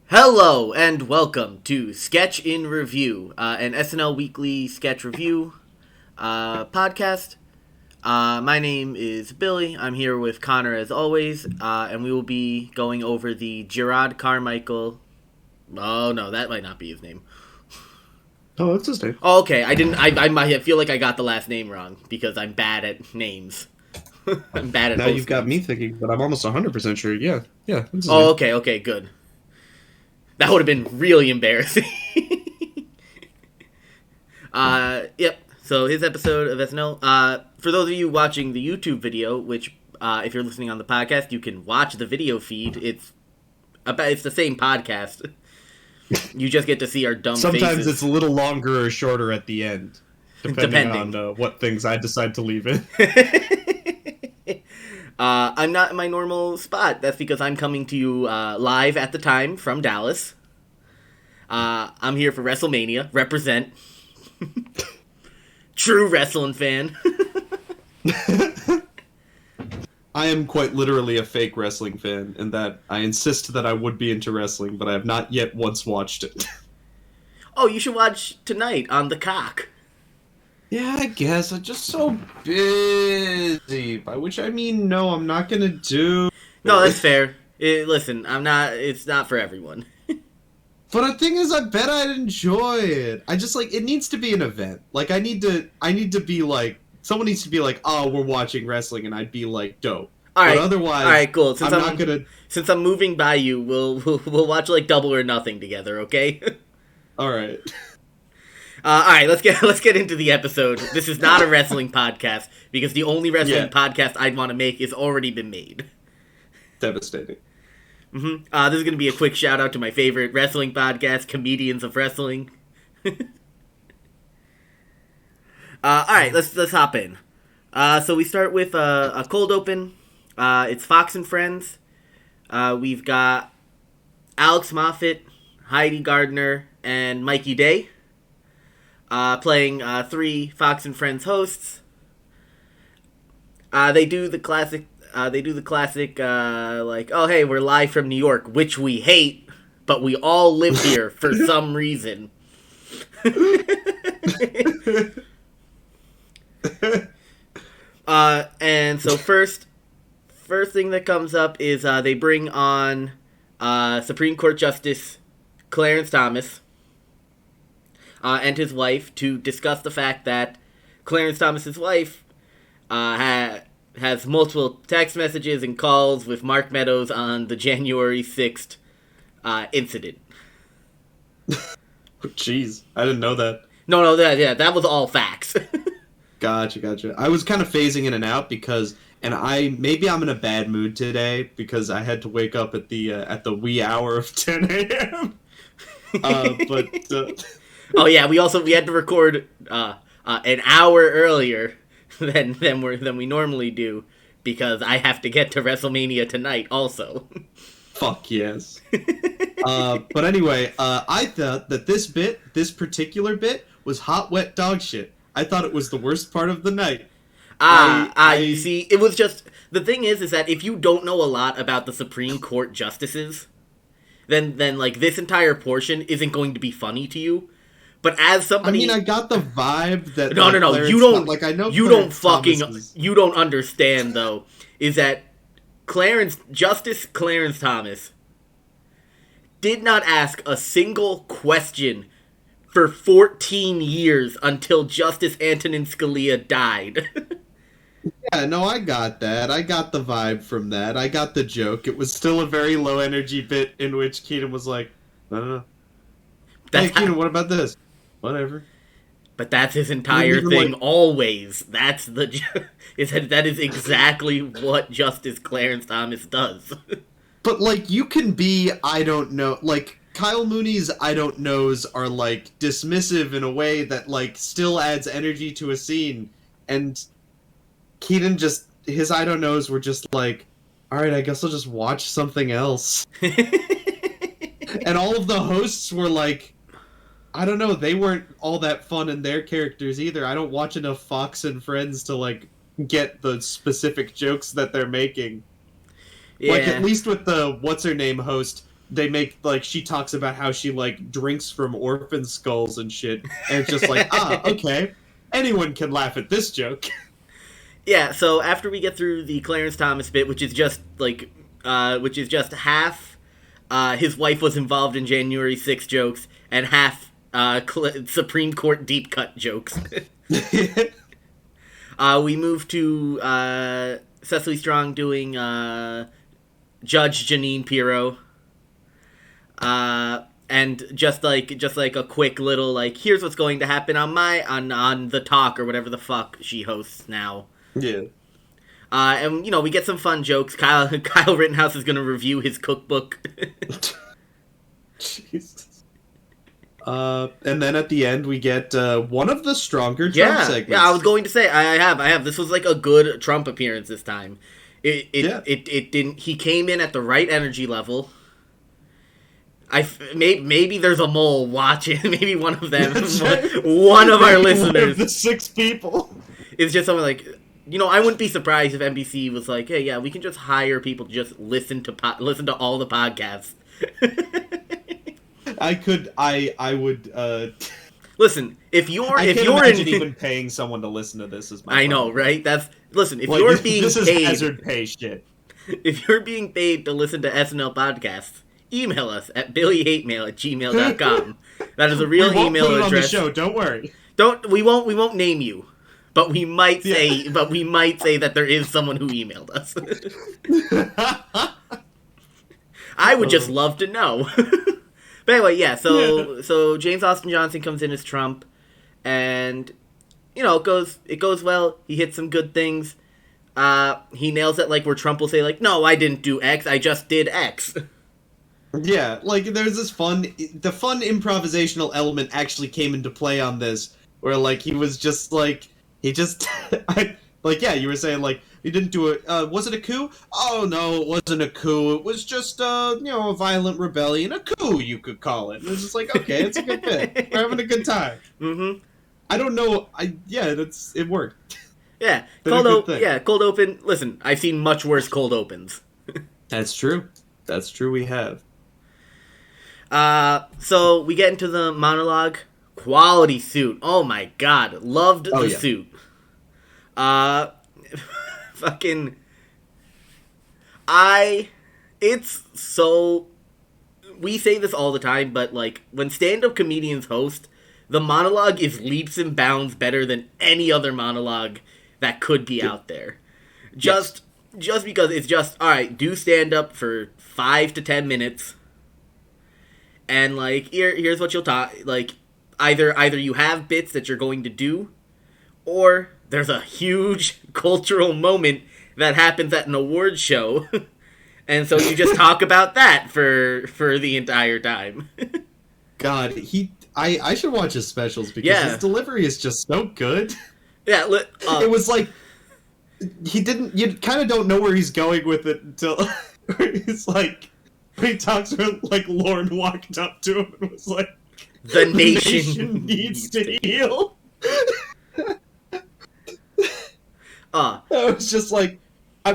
Hello and welcome to Sketch in Review, an SNL weekly sketch review podcast. My name is Billy. I'm here with Connor as always, and we will be going over the Jerrod Carmichael. Oh no, that might not be his name. Oh, that's his name. Oh, okay. I might feel like I got the last name wrong because I'm bad at names. I'm bad at. Now you've got me thinking, but I'm almost 100% sure. Yeah. That's his Oh, name. okay, good. That would have been really embarrassing. Yep. So his episode of SNL. For those of you watching the YouTube video, which if you're listening on the podcast, you can watch the video feed. It's the same podcast. You just get to see our dumb Sometimes faces. it's a little longer or shorter at the end, depending. On what things I decide to leave in. I'm not in my normal spot. That's because I'm coming to you live at the time from Dallas. I'm here for WrestleMania. Represent. True wrestling fan. I am quite literally a fake wrestling fan, in that I insist that I would be into wrestling, but I have not yet once watched it. Oh, you should watch tonight on The Cock. Yeah, I guess. I'm just so busy. By which I mean, no, I'm not gonna do. No, that's fair. Listen, it's not for everyone. But the thing is, I bet I'd enjoy it. I just, it needs to be an event. I need to be someone needs to be like, oh, we're watching wrestling, and I'd be like, dope. Alright. But otherwise, Alright, cool. Since I'm moving by you, we'll watch Double or Nothing together, okay? Alright. Alright, let's get into the episode. This is not a wrestling podcast, because the only wrestling podcast I'd want to make has already been made. Devastating. This is going to be a quick shout out to my favorite wrestling podcast, Comedians of Wrestling. Alright, let's hop in. So we start with a cold open. It's Fox and Friends. We've got Alex Moffat, Heidi Gardner, and Mikey Day playing three Fox and Friends hosts. They do the classic, oh, hey, we're live from New York, which we hate, but we all live here for some reason. And so first thing that comes up is they bring on Supreme Court Justice Clarence Thomas and his wife to discuss the fact that Clarence Thomas's wife has multiple text messages and calls with Mark Meadows on the January 6th incident. Jeez, I didn't know that. No, that was all facts. Gotcha. I was kind of phasing in and out because, maybe I'm in a bad mood today because I had to wake up at the wee hour of 10 a.m. Oh yeah, we had to record an hour earlier than we normally do because I have to get to WrestleMania tonight also. Fuck yes. But anyway, I thought that this particular bit was hot wet dog shit. I thought it was the worst part of the night. You see, it was just, the thing is that if you don't know a lot about the Supreme Court justices, then this entire portion isn't going to be funny to you. But as somebody, I got the vibe that no, Clarence, you don't. I know you Clarence don't fucking. Thomas You don't understand though. Is that Justice Clarence Thomas did not ask a single question for 14 years until Justice Antonin Scalia died. Yeah, no, I got that. I got the vibe from that. I got the joke. It was still a very low energy bit in which Keaton was like, I don't know. Hey, Keaton, what about this? Whatever. But that's his entire thing, always. That is exactly what Justice Clarence Thomas does. But, you can be, I don't know, Kyle Mooney's I don't knows are, dismissive in a way that, still adds energy to a scene, and Keaton his I don't knows were just alright, I guess I'll just watch something else. And all of the hosts were I don't know, they weren't all that fun in their characters either. I don't watch enough Fox and Friends to, get the specific jokes that they're making. Yeah. At least with the what's-her-name host, they make, like, she talks about how she, like, drinks from orphan skulls and shit, and it's just like, okay, anyone can laugh at this joke. Yeah, so after we get through the Clarence Thomas bit, which is just, like, half, his wife was involved in January 6th jokes, and half, Supreme Court deep cut jokes. We move to, Cecily Strong doing, Judge Janine Pirro. And just like a quick little, like, here's what's going to happen on the talk or whatever the fuck she hosts now. Yeah. And we get some fun jokes. Kyle Rittenhouse is gonna review his cookbook. Jesus. And then at the end we get one of the stronger Trump segments. Yeah, I was going to say I have. This was like a good Trump appearance this time. It didn't. He came in at the right energy level. Maybe there's a mole watching. Maybe one of them, one of our listeners, one of the 6 people, is just someone like, I wouldn't be surprised if NBC was like, hey, yeah, we can just hire people to just listen to all the podcasts. I would. Listen, if you're even paying someone to listen to this is my. I know, right? Listen. If you're being this paid, is hazard pay shit. If you're being paid to listen to SNL podcasts, email us at billyhatemail@gmail.com. That is a real email put it address. On the show, don't worry. We won't name you, but we might say that there is someone who emailed us. I would just love to know. But anyway, yeah. So James Austin Johnson comes in as Trump, and it goes well. He hits some good things. He nails it, like, where Trump will say, like, no, I didn't do X, I just did X. Yeah, like, there's this fun improvisational element actually came into play on this, where, like, he was just, like, you were saying, like, he didn't do it, was it a coup? Oh, no, it wasn't a coup, it was just, a violent rebellion, a coup, you could call it. And it's just like, okay, it's a good bit, we're having a good time. Mm-hmm. I don't know, it worked. Yeah, cold open, listen, I've seen much worse cold opens. That's true, we have. So we get into the monologue. Quality suit. Oh my god. Loved the suit. It's so, we say this all the time, but, like, when stand-up comedians host, the monologue is leaps and bounds better than any other monologue that could be out there. Just because it's just, alright, do stand-up for 5 to 10 minutes, and, like, here's what you'll talk, like, either you have bits that you're going to do, or there's a huge cultural moment that happens at an award show, and so you just talk about that for the entire time. God, I should watch his specials because his delivery is just so good. Yeah, it was like you kind of don't know where he's going with it until it's like when he talks about, like, Lauren walked up to him and was like, the nation needs to heal. I was just like,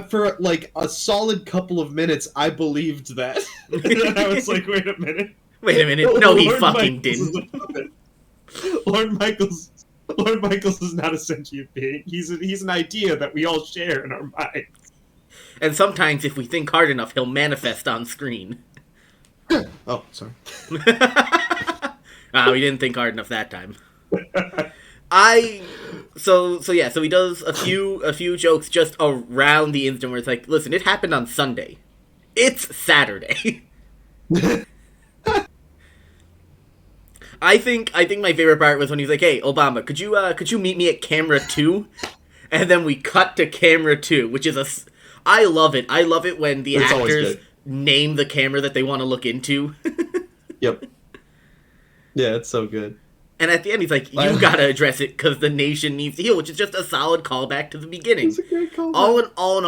for like a solid couple of minutes, I believed that. And then I was like, wait a minute. No, he fucking didn't. Lord Michaels is not a sentient being. He's an idea that we all share in our minds. And sometimes, if we think hard enough, he'll manifest on screen. Oh, sorry. We didn't think hard enough that time. So he does a few jokes just around the instant where it's like, listen, it happened on Sunday. It's Saturday. I think my favorite part was when he was like, hey, Obama, could you meet me at camera 2? And then we cut to camera 2, which is I love it. I love it when the actors name the camera that they want to look into. Yep. Yeah, it's so good. And at the end, he's like, you gotta address it because the nation needs to heal, which is just a solid callback to the beginning. It's a great callback. All in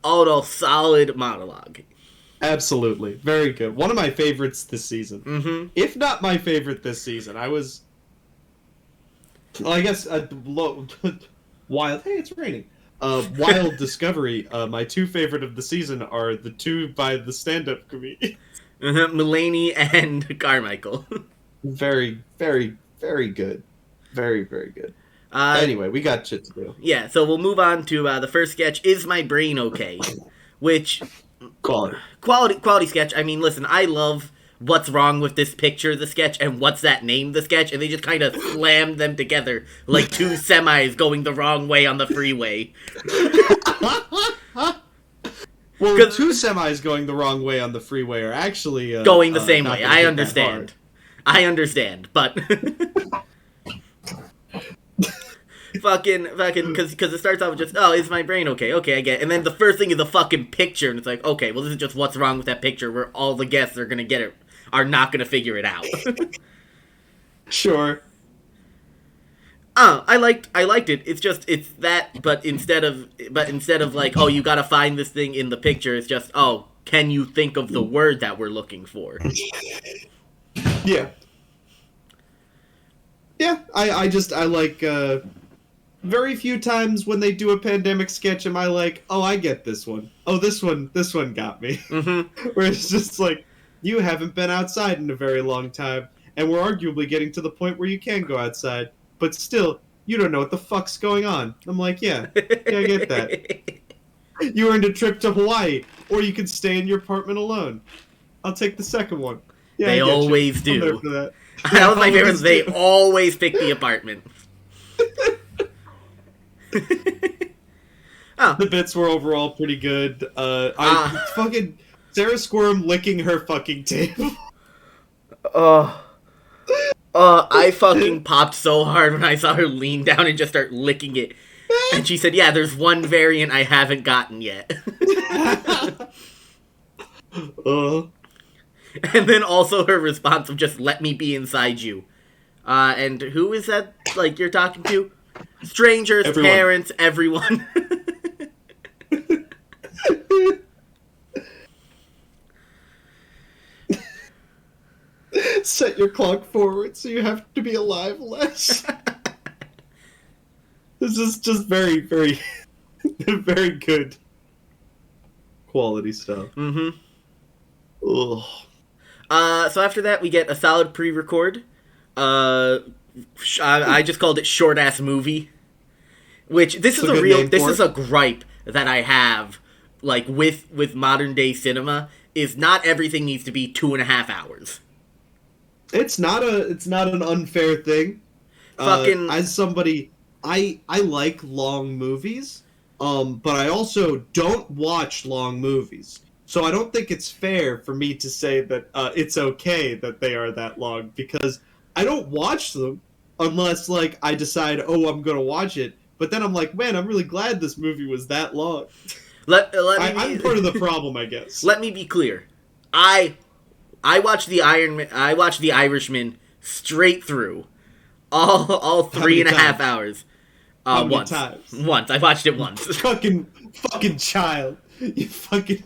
all, solid monologue. Absolutely. Very good. One of my favorites this season. Mm-hmm. If not my favorite this season. I guess, Wild... Hey, it's raining. Wild Discovery. My 2 favorite of the season are the 2 by the stand-up comedian. Mulaney and Carmichael. Very, very, very good. Very, very good. Uh, Anyway, we got shit to do. yeah, so we'll move on to the first sketch, Is My Brain Okay? Which, Quality. quality sketch. I mean, listen, I love what's wrong with this picture, the sketch, and what's that name, the sketch, and they just kind of slammed them together like two semis going the wrong way on the freeway. Well, two semis going the wrong way on the freeway are actually going the same not way. gonna I hit that understand. I understand, but fucking, because it starts off with just, oh, is my brain okay? Okay, I get it. And then the first thing is a fucking picture, and it's like, okay, well, this is just what's wrong with that picture, where all the guests are gonna get it, are not gonna figure it out. Sure. Oh, I liked it. It's just, it's that, but instead of like, oh, you gotta find this thing in the picture, it's just, oh, can you think of the word that we're looking for? Yeah. Yeah, I like, very few times when they do a pandemic sketch am I like, oh, I get this one. Oh, this one got me. Mm-hmm. Where it's just like, you haven't been outside in a very long time, and we're arguably getting to the point where you can go outside, but still, you don't know what the fuck's going on. I'm like, yeah, I get that. You earned a trip to Hawaii, or you can stay in your apartment alone. I'll take the second one. Yeah, They always do. I'm there for that. That was my favorite. They always pick the apartment. Oh. The bits were overall pretty good. Fucking Sarah Squirm licking her fucking table. I fucking popped so hard when I saw her lean down and just start licking it. And she said, yeah, there's one variant I haven't gotten yet. And then also her response of just, let me be inside you. And who is that, like, you're talking to? Strangers, everyone. Parents, everyone. Set your clock forward so you have to be alive less. This is just very, very, very good quality stuff. Mm-hmm. Ugh. So after that, we get a solid pre-record. I just called it Short Ass Movie. Which, this is a gripe that I have, like, with modern day cinema, is not everything needs to be 2.5 hours. It's not an unfair thing. Fucking as somebody, I like long movies, but I also don't watch long movies. So I don't think it's fair for me to say that it's okay that they are that long, because I don't watch them unless, like, I decide, oh, I'm gonna watch it. But then I'm like, man, I'm really glad this movie was that long. I'm part of the problem, I guess. Let me be clear. I watched The Irishman straight through, all 3.5 hours. How many once. times? Once. I watched it once. fucking child. You fucking.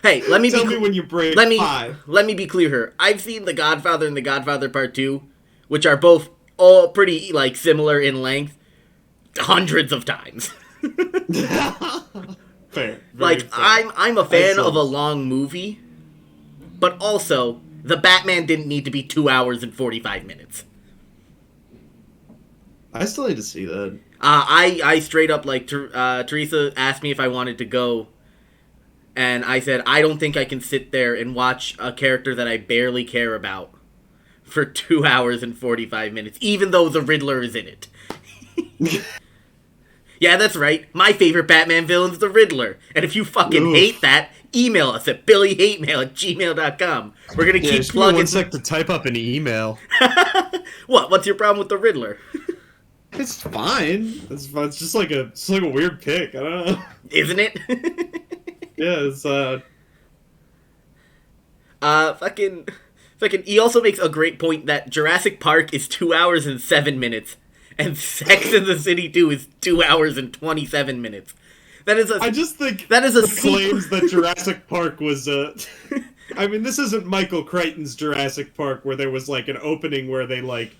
Hey, let me tell me when you break five. Let me be clear here. I've seen The Godfather and The Godfather Part 2, which are both all pretty, like, similar in length, hundreds of times. Fair. Like, fair. I'm a fan of a long movie, but also, The Batman didn't need to be 2 hours and 45 minutes. I still need to see that. I straight up, like, Teresa asked me if I wanted to go, and I said, I don't think I can sit there and watch a character that I barely care about for 2 hours and 45 minutes, even though the Riddler is in it. Yeah, that's right. My favorite Batman villain's the Riddler. And if you fucking hate that, email us at billyhatemail@gmail.com. We're gonna keep plugging. One sec to type up an email. What? What's your problem with the Riddler? It's fine. It's fine. It's just like a weird pick. I don't know. Isn't it? Yeah, it's fucking. He also makes a great point that Jurassic Park is 2 hours and 7 minutes, and Sex and the City 2 is 2 hours and 27 minutes. I just think that is a claims that Jurassic Park was I mean, this isn't Michael Crichton's Jurassic Park where there was like an opening where they like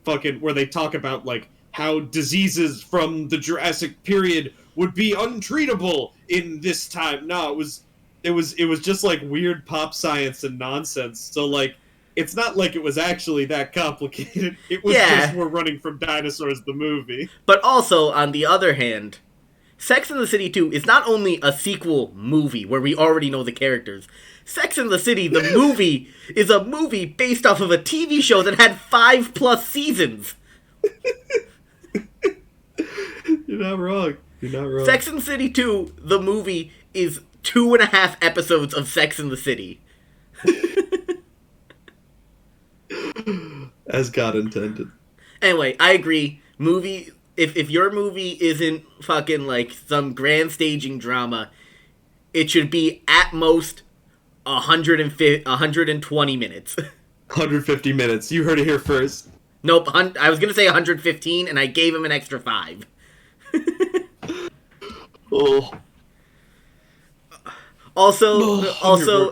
where they talk about like how diseases from the Jurassic period would be untreatable in this time. No, it was it was just like weird pop science and nonsense. So like, it's not like it was actually that complicated. It was just we're running from dinosaurs, the movie. But also, on the other hand, Sex and the City 2 is not only a sequel movie where we already know the characters. Sex and the City, the movie, is a movie based off of a TV show that had 5+ seasons. You're not wrong. You're not wrong. Sex and the City 2, the movie, is 2.5 episodes of Sex and the City. As God intended. Anyway, I agree. If your movie isn't fucking like some grand staging drama, it should be at most 120 minutes. 150 minutes. You heard it here first. Nope, I was gonna say 115, and I gave him an extra 5. Oh. Also,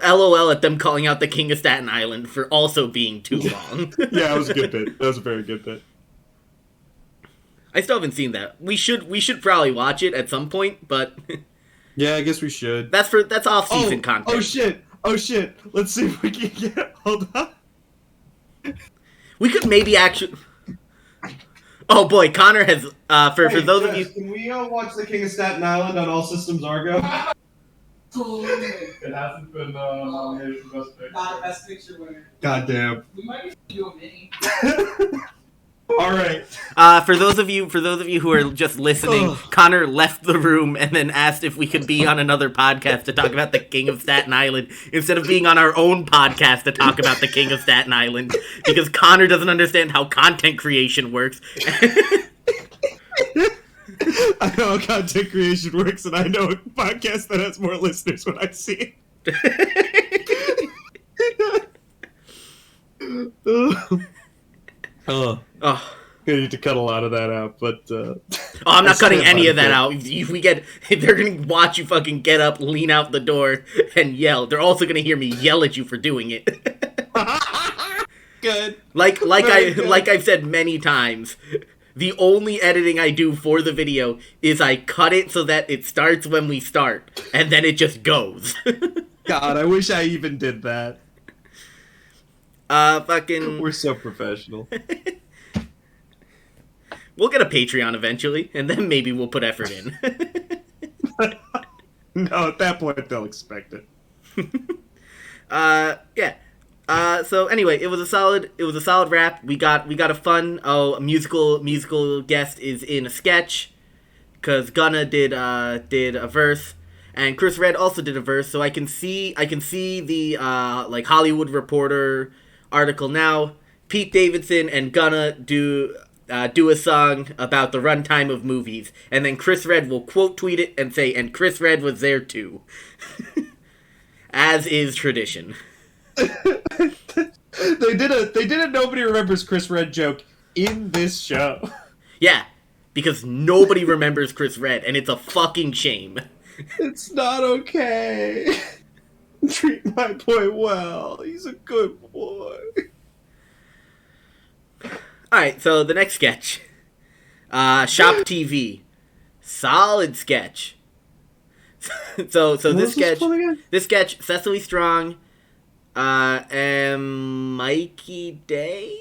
LOL at them calling out the King of Staten Island for also being too long. Yeah, that was a good bit. That was a very good bit. I still haven't seen that. We should probably watch it at some point, but yeah, I guess we should. That's off-season content. Oh shit! Let's see if we can get. Hold on. We could maybe actually. Oh boy, Connor has. For those of you. Can we watch The King of Staten Island on All Systems Argo? It hasn't been nominated for Best Picture. Not Best Picture winner. Goddamn. We might do a mini. All right. For those of you who are just listening, Connor left the room and then asked if we could be on another podcast to talk about the King of Staten Island instead of being on our own podcast to talk about the King of Staten Island because Connor doesn't understand how content creation works. I know how content creation works, and I know a podcast that has more listeners when I see it. Oh. I need to cut a lot of that out, but I'm not cutting any of that out. If they're gonna watch you fucking get up, lean out the door, and yell. They're also gonna hear me yell at you for doing it. Good. Like I've said many times, the only editing I do for the video is I cut it so that it starts when we start, and then it just goes. God, I wish I even did that. We're so professional. We'll get a Patreon eventually, and then maybe we'll put effort in. No, at that point they'll expect it. Yeah. So anyway, it was a solid wrap. We got a fun musical guest is in a sketch, cause Gunna did a verse, and Chris Redd also did a verse. So I can see the like Hollywood Reporter article now. Pete Davidson and Gunna do a song about the runtime of movies, and then Chris Redd will quote tweet it and say, "And Chris Redd was there too," as is tradition. They did a Nobody Remembers Chris Redd joke in this show. Yeah, because nobody remembers Chris Redd, and it's a fucking shame. It's not okay. Treat my boy well. He's a good boy. Alright, so the next sketch. Shop TV. Solid sketch. so this sketch, Cecily Strong, and Mikey Day?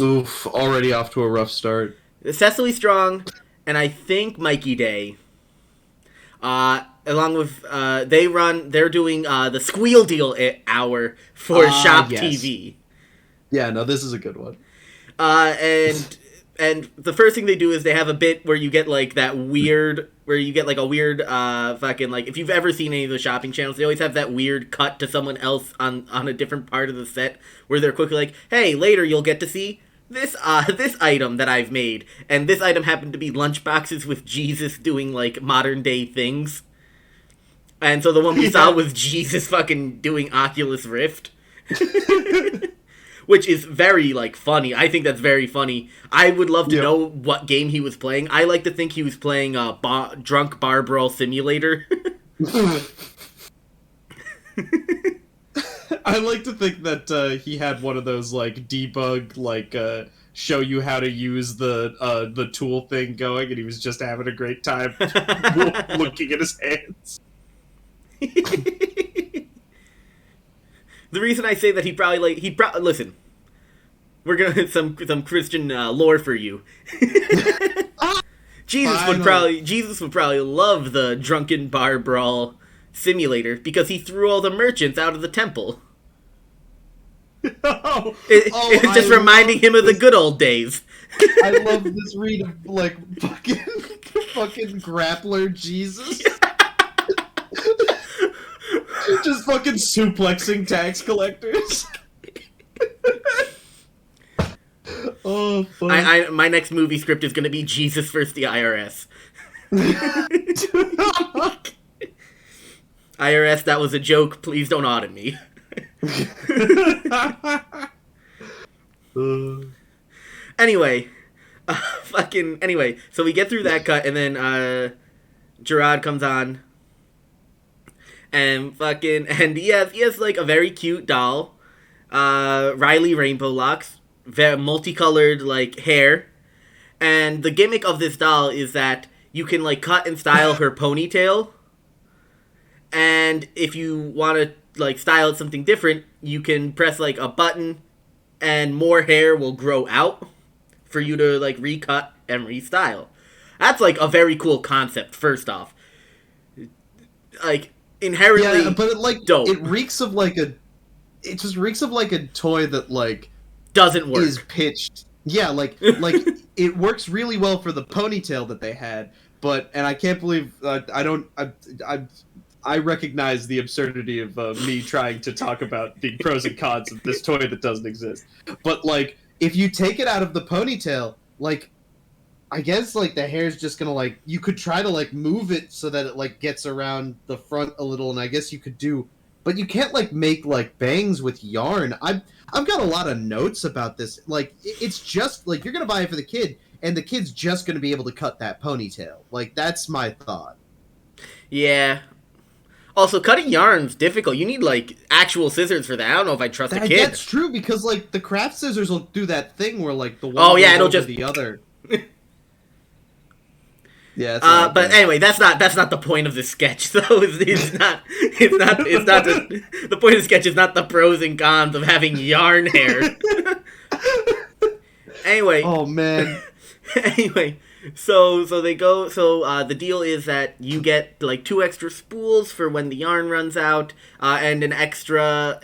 Oof, already off to a rough start. Cecily Strong, and I think Mikey Day. Along with, they're doing, the Squeal Deal hour for Shop TV. Yeah, no, this is a good one. And the first thing they do is they have a bit where you get like a weird fucking like, if you've ever seen any of the shopping channels, they always have that weird cut to someone else on a different part of the set where they're quickly like, hey, later you'll get to see this item that I've made, and this item happened to be lunchboxes with Jesus doing like modern day things. And so the one we saw was Jesus fucking doing Oculus Rift. Which is very, like, funny. I think that's very funny. I would love to know what game he was playing. I like to think he was playing Drunk Bar Brawl Simulator. I like to think that he had one of those, like, debug, like, show you how to use the tool thing going, and he was just having a great time looking at his hands. The reason I say that listen. We're gonna some Christian lore for you. Jesus would probably love the drunken bar brawl simulator because he threw all the merchants out of the temple. It's just reminding him of the good old days. I love this read of like fucking grappler Jesus. Just fucking suplexing tax collectors. Oh, fuck. My next movie script is going to be Jesus versus the IRS. IRS, that was a joke. Please don't audit me. Anyway, so we get through that cut, and then Jerrod comes on, and he has like a very cute doll, Riley Rainbow Locks, very multicolored like hair, and the gimmick of this doll is that you can like cut and style her ponytail, and if you want to like style it something different, you can press like a button, and more hair will grow out for you to like recut and restyle. That's like a very cool concept. First off, like inherently, but it like dope. It just reeks of like a toy that like doesn't work. Is pitched. Yeah, like it works really well for the ponytail that they had, and I can't believe I recognize the absurdity of me trying to talk about the pros and cons of this toy that doesn't exist. But like, if you take it out of the ponytail, like, I guess like the hair's just gonna like, you could try to like move it so that it like gets around the front a little, and I guess you could do, but you can't like make like bangs with yarn. I've got a lot of notes about this. Like, it's just like you're gonna buy it for the kid, and the kid's just gonna be able to cut that ponytail. Like, that's my thought. Yeah. Also, cutting yarn's difficult. You need, like, actual scissors for that. I don't know if I trust a kid. That's true, because, like, the craft scissors will do that thing where, like, the one goes over just the other. Yeah. But anyway, that's not the point of the sketch, though. It's not the point of the sketch is not the pros and cons of having yarn hair. Anyway. Oh, man. Anyway. So they go. So the deal is that you get like 2 extra spools for when the yarn runs out, and an extra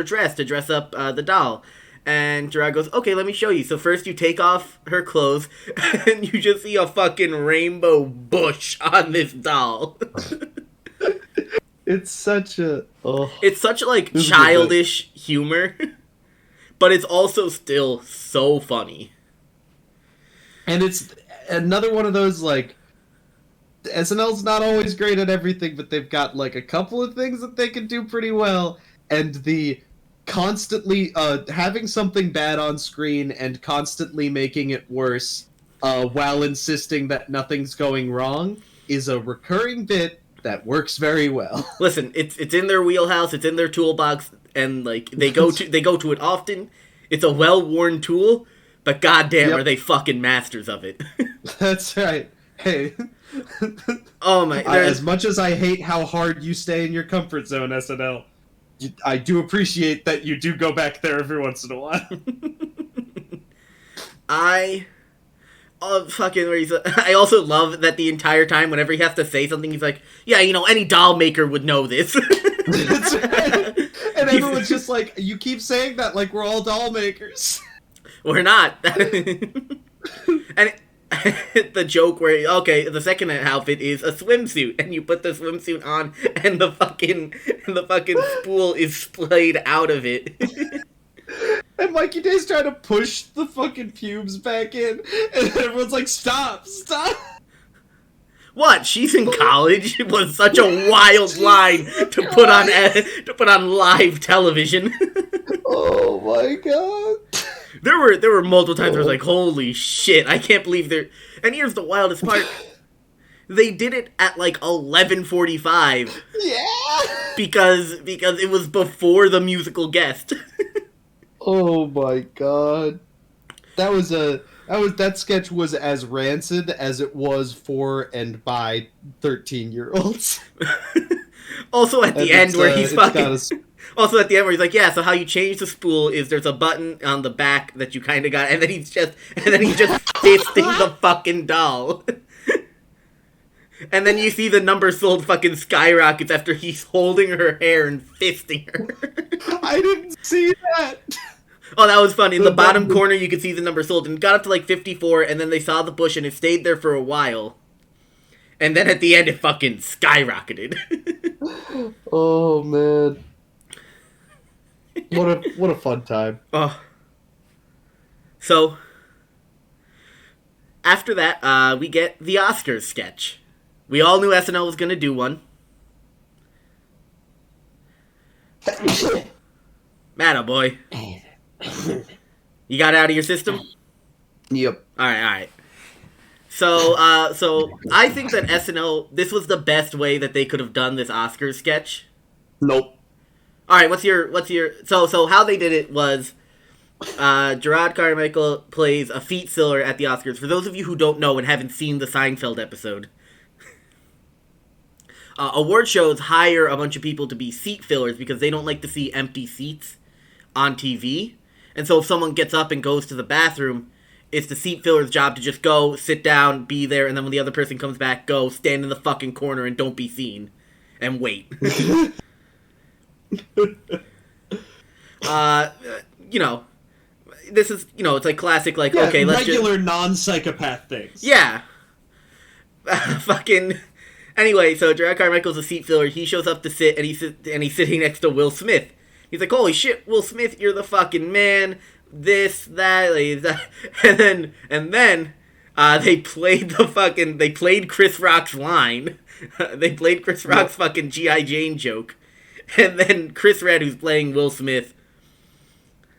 dress to dress up the doll. And Jerrod goes, "Okay, let me show you." So first you take off her clothes, and you just see a fucking rainbow bush on this doll. It's such like childish humor, but it's also still so funny. And it's another one of those, like, SNL's not always great at everything, but they've got, like, a couple of things that they can do pretty well, and the constantly, having something bad on screen and constantly making it worse, while insisting that nothing's going wrong, is a recurring bit that works very well. Listen, it's in their wheelhouse, it's in their toolbox, and, like, they go to it often. It's a well-worn tool, but goddamn, are they fucking masters of it. That's right. Hey. Oh my. As much as I hate how hard you stay in your comfort zone, SNL, I do appreciate that you do go back there every once in a while. I also love that the entire time, whenever he has to say something, he's like, "Yeah, you know, any doll maker would know this." That's right. And everyone's just like, "You keep saying that like we're all doll makers." We're not. And the joke where, the second outfit is a swimsuit, and you put the swimsuit on, and the fucking spool is splayed out of it. And Mikey Day's trying to push the fucking pubes back in, and everyone's like, "Stop! Stop!" What? She's in college? It was such a wild line to put on live television. Oh my god. There were multiple times where I was like, holy shit, I can't believe they're... And here's the wildest part. They did it at like 11:45. Yeah! Because it was before the musical guest. Oh my god. That sketch was as rancid as it was for and by 13-year-olds. Also at the end where he's fucking... Also at the end where he's like, yeah, so how you change the spool is there's a button on the back that you kind of got, and then he's just fisting the fucking doll. And then you see the number sold fucking skyrockets after he's holding her hair and fisting her. I didn't see that. Oh, that was funny. In the bottom corner, you could see the number sold, and it got up to like 54, and then they saw the bush, and it stayed there for a while. And then at the end, it fucking skyrocketed. Oh man, what a fun time. Oh. So after that, we get the Oscars sketch. We all knew SNL was gonna do one. Matta boy. You got it out of your system? Yep. Alright. So I think that SNL, this was the best way that they could have done this Oscars sketch. Nope. Alright, what's your so how they did it was Jerrod Carmichael plays a feet filler at the Oscars. For those of you who don't know and haven't seen the Seinfeld episode, award shows hire a bunch of people to be seat fillers because they don't like to see empty seats on TV. And so if someone gets up and goes to the bathroom, it's the seat filler's job to just go, sit down, be there, and then when the other person comes back, go, stand in the fucking corner and don't be seen. And wait. You know, this is, you know, it's like classic, like, okay, let's regular non-psychopath things. Yeah. Fucking... Anyway, so Jerrod Carmichael's a seat filler. He shows up to sit, and he's sitting next to Will Smith. He's like, holy shit, Will Smith, you're the fucking man. This, that, like, that. And then, they played Chris Rock's line. They played Chris Rock's fucking G.I. Jane joke. And then Chris Red, who's playing Will Smith,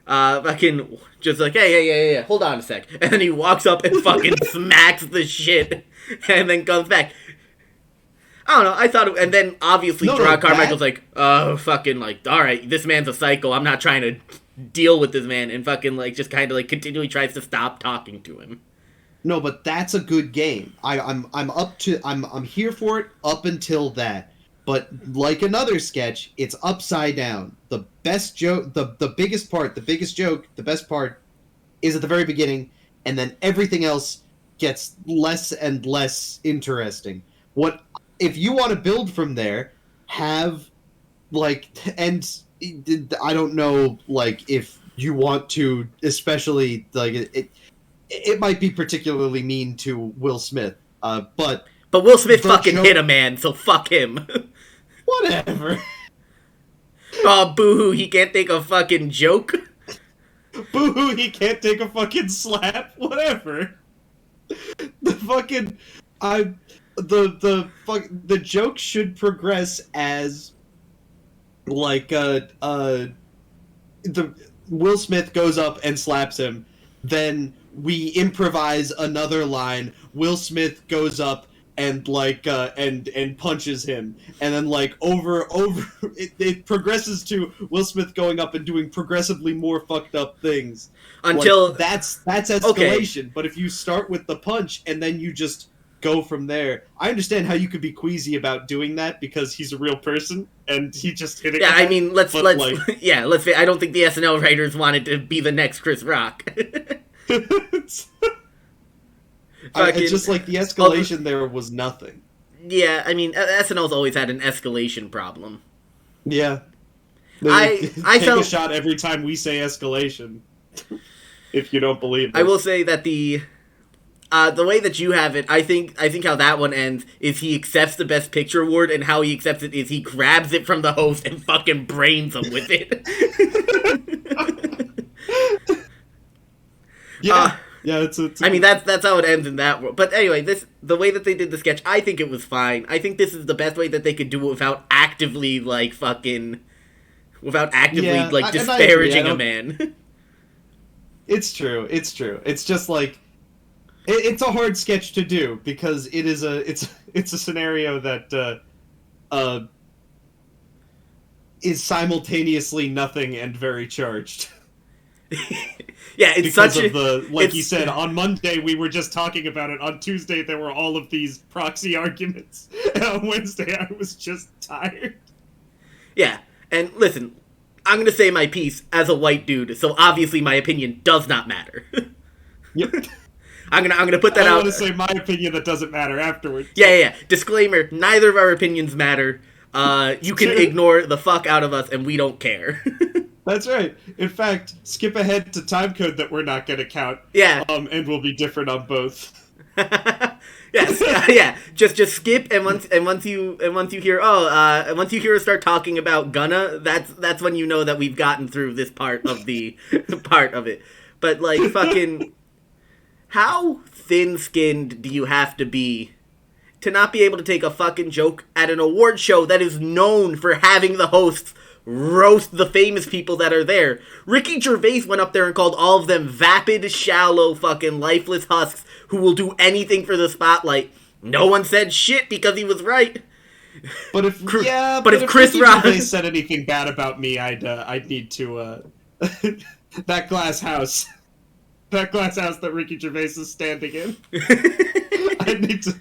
fucking just like, hey, hold on a sec. And then he walks up and fucking smacks the shit. And then comes back. I don't know, I thought it, and then obviously Jerrod Carmichael's like, fucking like, alright, this man's a psycho, I'm not trying to deal with this man, and fucking like, just kind of like continually tries to stop talking to him. No, but that's a good game. I'm here for it up until that. But like another sketch, it's upside down. The best joke, the biggest part, the biggest joke, the best part is at the very beginning, and then everything else gets less and less interesting. If you want to build from there, have, like, and I don't know, like, if you want to, especially, like, it might be particularly mean to Will Smith, but Will Smith fucking hit a man, so fuck him. Whatever. Oh, boo-hoo, he can't take a fucking joke? Boo-hoo, he can't take a fucking slap? Whatever. The fucking... The joke should progress as, like, the Will Smith goes up and slaps him, then we improvise another line, Will Smith goes up and, like, and punches him, and then, like, it progresses to Will Smith going up and doing progressively more fucked up things. Until... Like, that's escalation, okay. But if you start with the punch and then you just... go from there. I understand how you could be queasy about doing that because he's a real person and he just hit it. Yeah, I mean, let's I don't think the SNL writers wanted to be the next Chris Rock. It's just like the escalation there was nothing. Yeah, I mean, SNL's always had an escalation problem. Yeah. I take a shot every time we say escalation. If you don't believe it. I will say that the way that you have it, I think how that one ends is he accepts the Best Picture award, and how he accepts it is he grabs it from the host and fucking brains him with it. I mean, that's how it ends in that world. But anyway, the way that they did the sketch, I think it was fine. I think this is the best way that they could do it without actively disparaging a man. It's true. It's just like. It's a hard sketch to do because it's a scenario that is simultaneously nothing and very charged. Yeah, it's because of the like you said on Monday we were just talking about it. On Tuesday there were all of these proxy arguments, and on Wednesday I was just tired. Yeah, and listen, I'm gonna say my piece as a white dude, so obviously my opinion does not matter. Yep. I'm gonna put that I out. want to say my opinion that doesn't matter afterwards. Yeah. Disclaimer: neither of our opinions matter. You can ignore the fuck out of us, and we don't care. That's right. In fact, skip ahead to time code that we're not going to count. Yeah. And we'll be different on both. Yes. Yeah. Just skip, and once you hear once you hear us start talking about Gunna, that's when you know that we've gotten through this part of the part of it. But like fucking, how thin-skinned do you have to be to not be able to take a fucking joke at an award show that is known for having the hosts roast the famous people that are there? Ricky Gervais went up there and called all of them vapid, shallow, fucking lifeless husks who will do anything for the spotlight. No one said shit because he was right. But if if Chris Ricky Rock Gervais said anything bad about me, I'd need to that glass house that Ricky Gervais is standing in. I need to.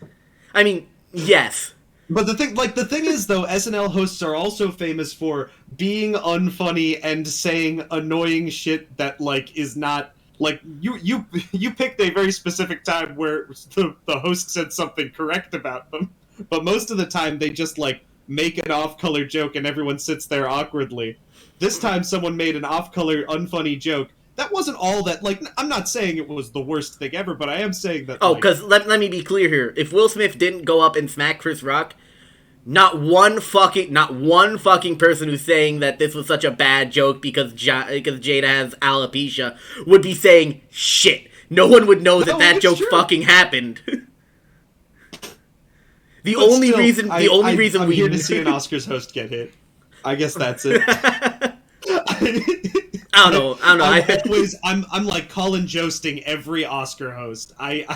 I mean, yes. But the thing is, though, SNL hosts are also famous for being unfunny and saying annoying shit that, like, is not, like, you picked a very specific time where the host said something correct about them, but most of the time they just, like, make an off-color joke and everyone sits there awkwardly. This time someone made an off-color, unfunny joke. That wasn't all that, like, I'm not saying it was the worst thing ever, but I am saying that, Oh, because let me be clear here. If Will Smith didn't go up and smack Chris Rock, not one fucking person who's saying that this was such a bad joke because Jada has alopecia would be saying shit. No one would know that joke fucking happened. The only reason I'm here to see an Oscars host get hit. I guess that's it. I don't know. I'm like Colin Joesting every Oscar host. I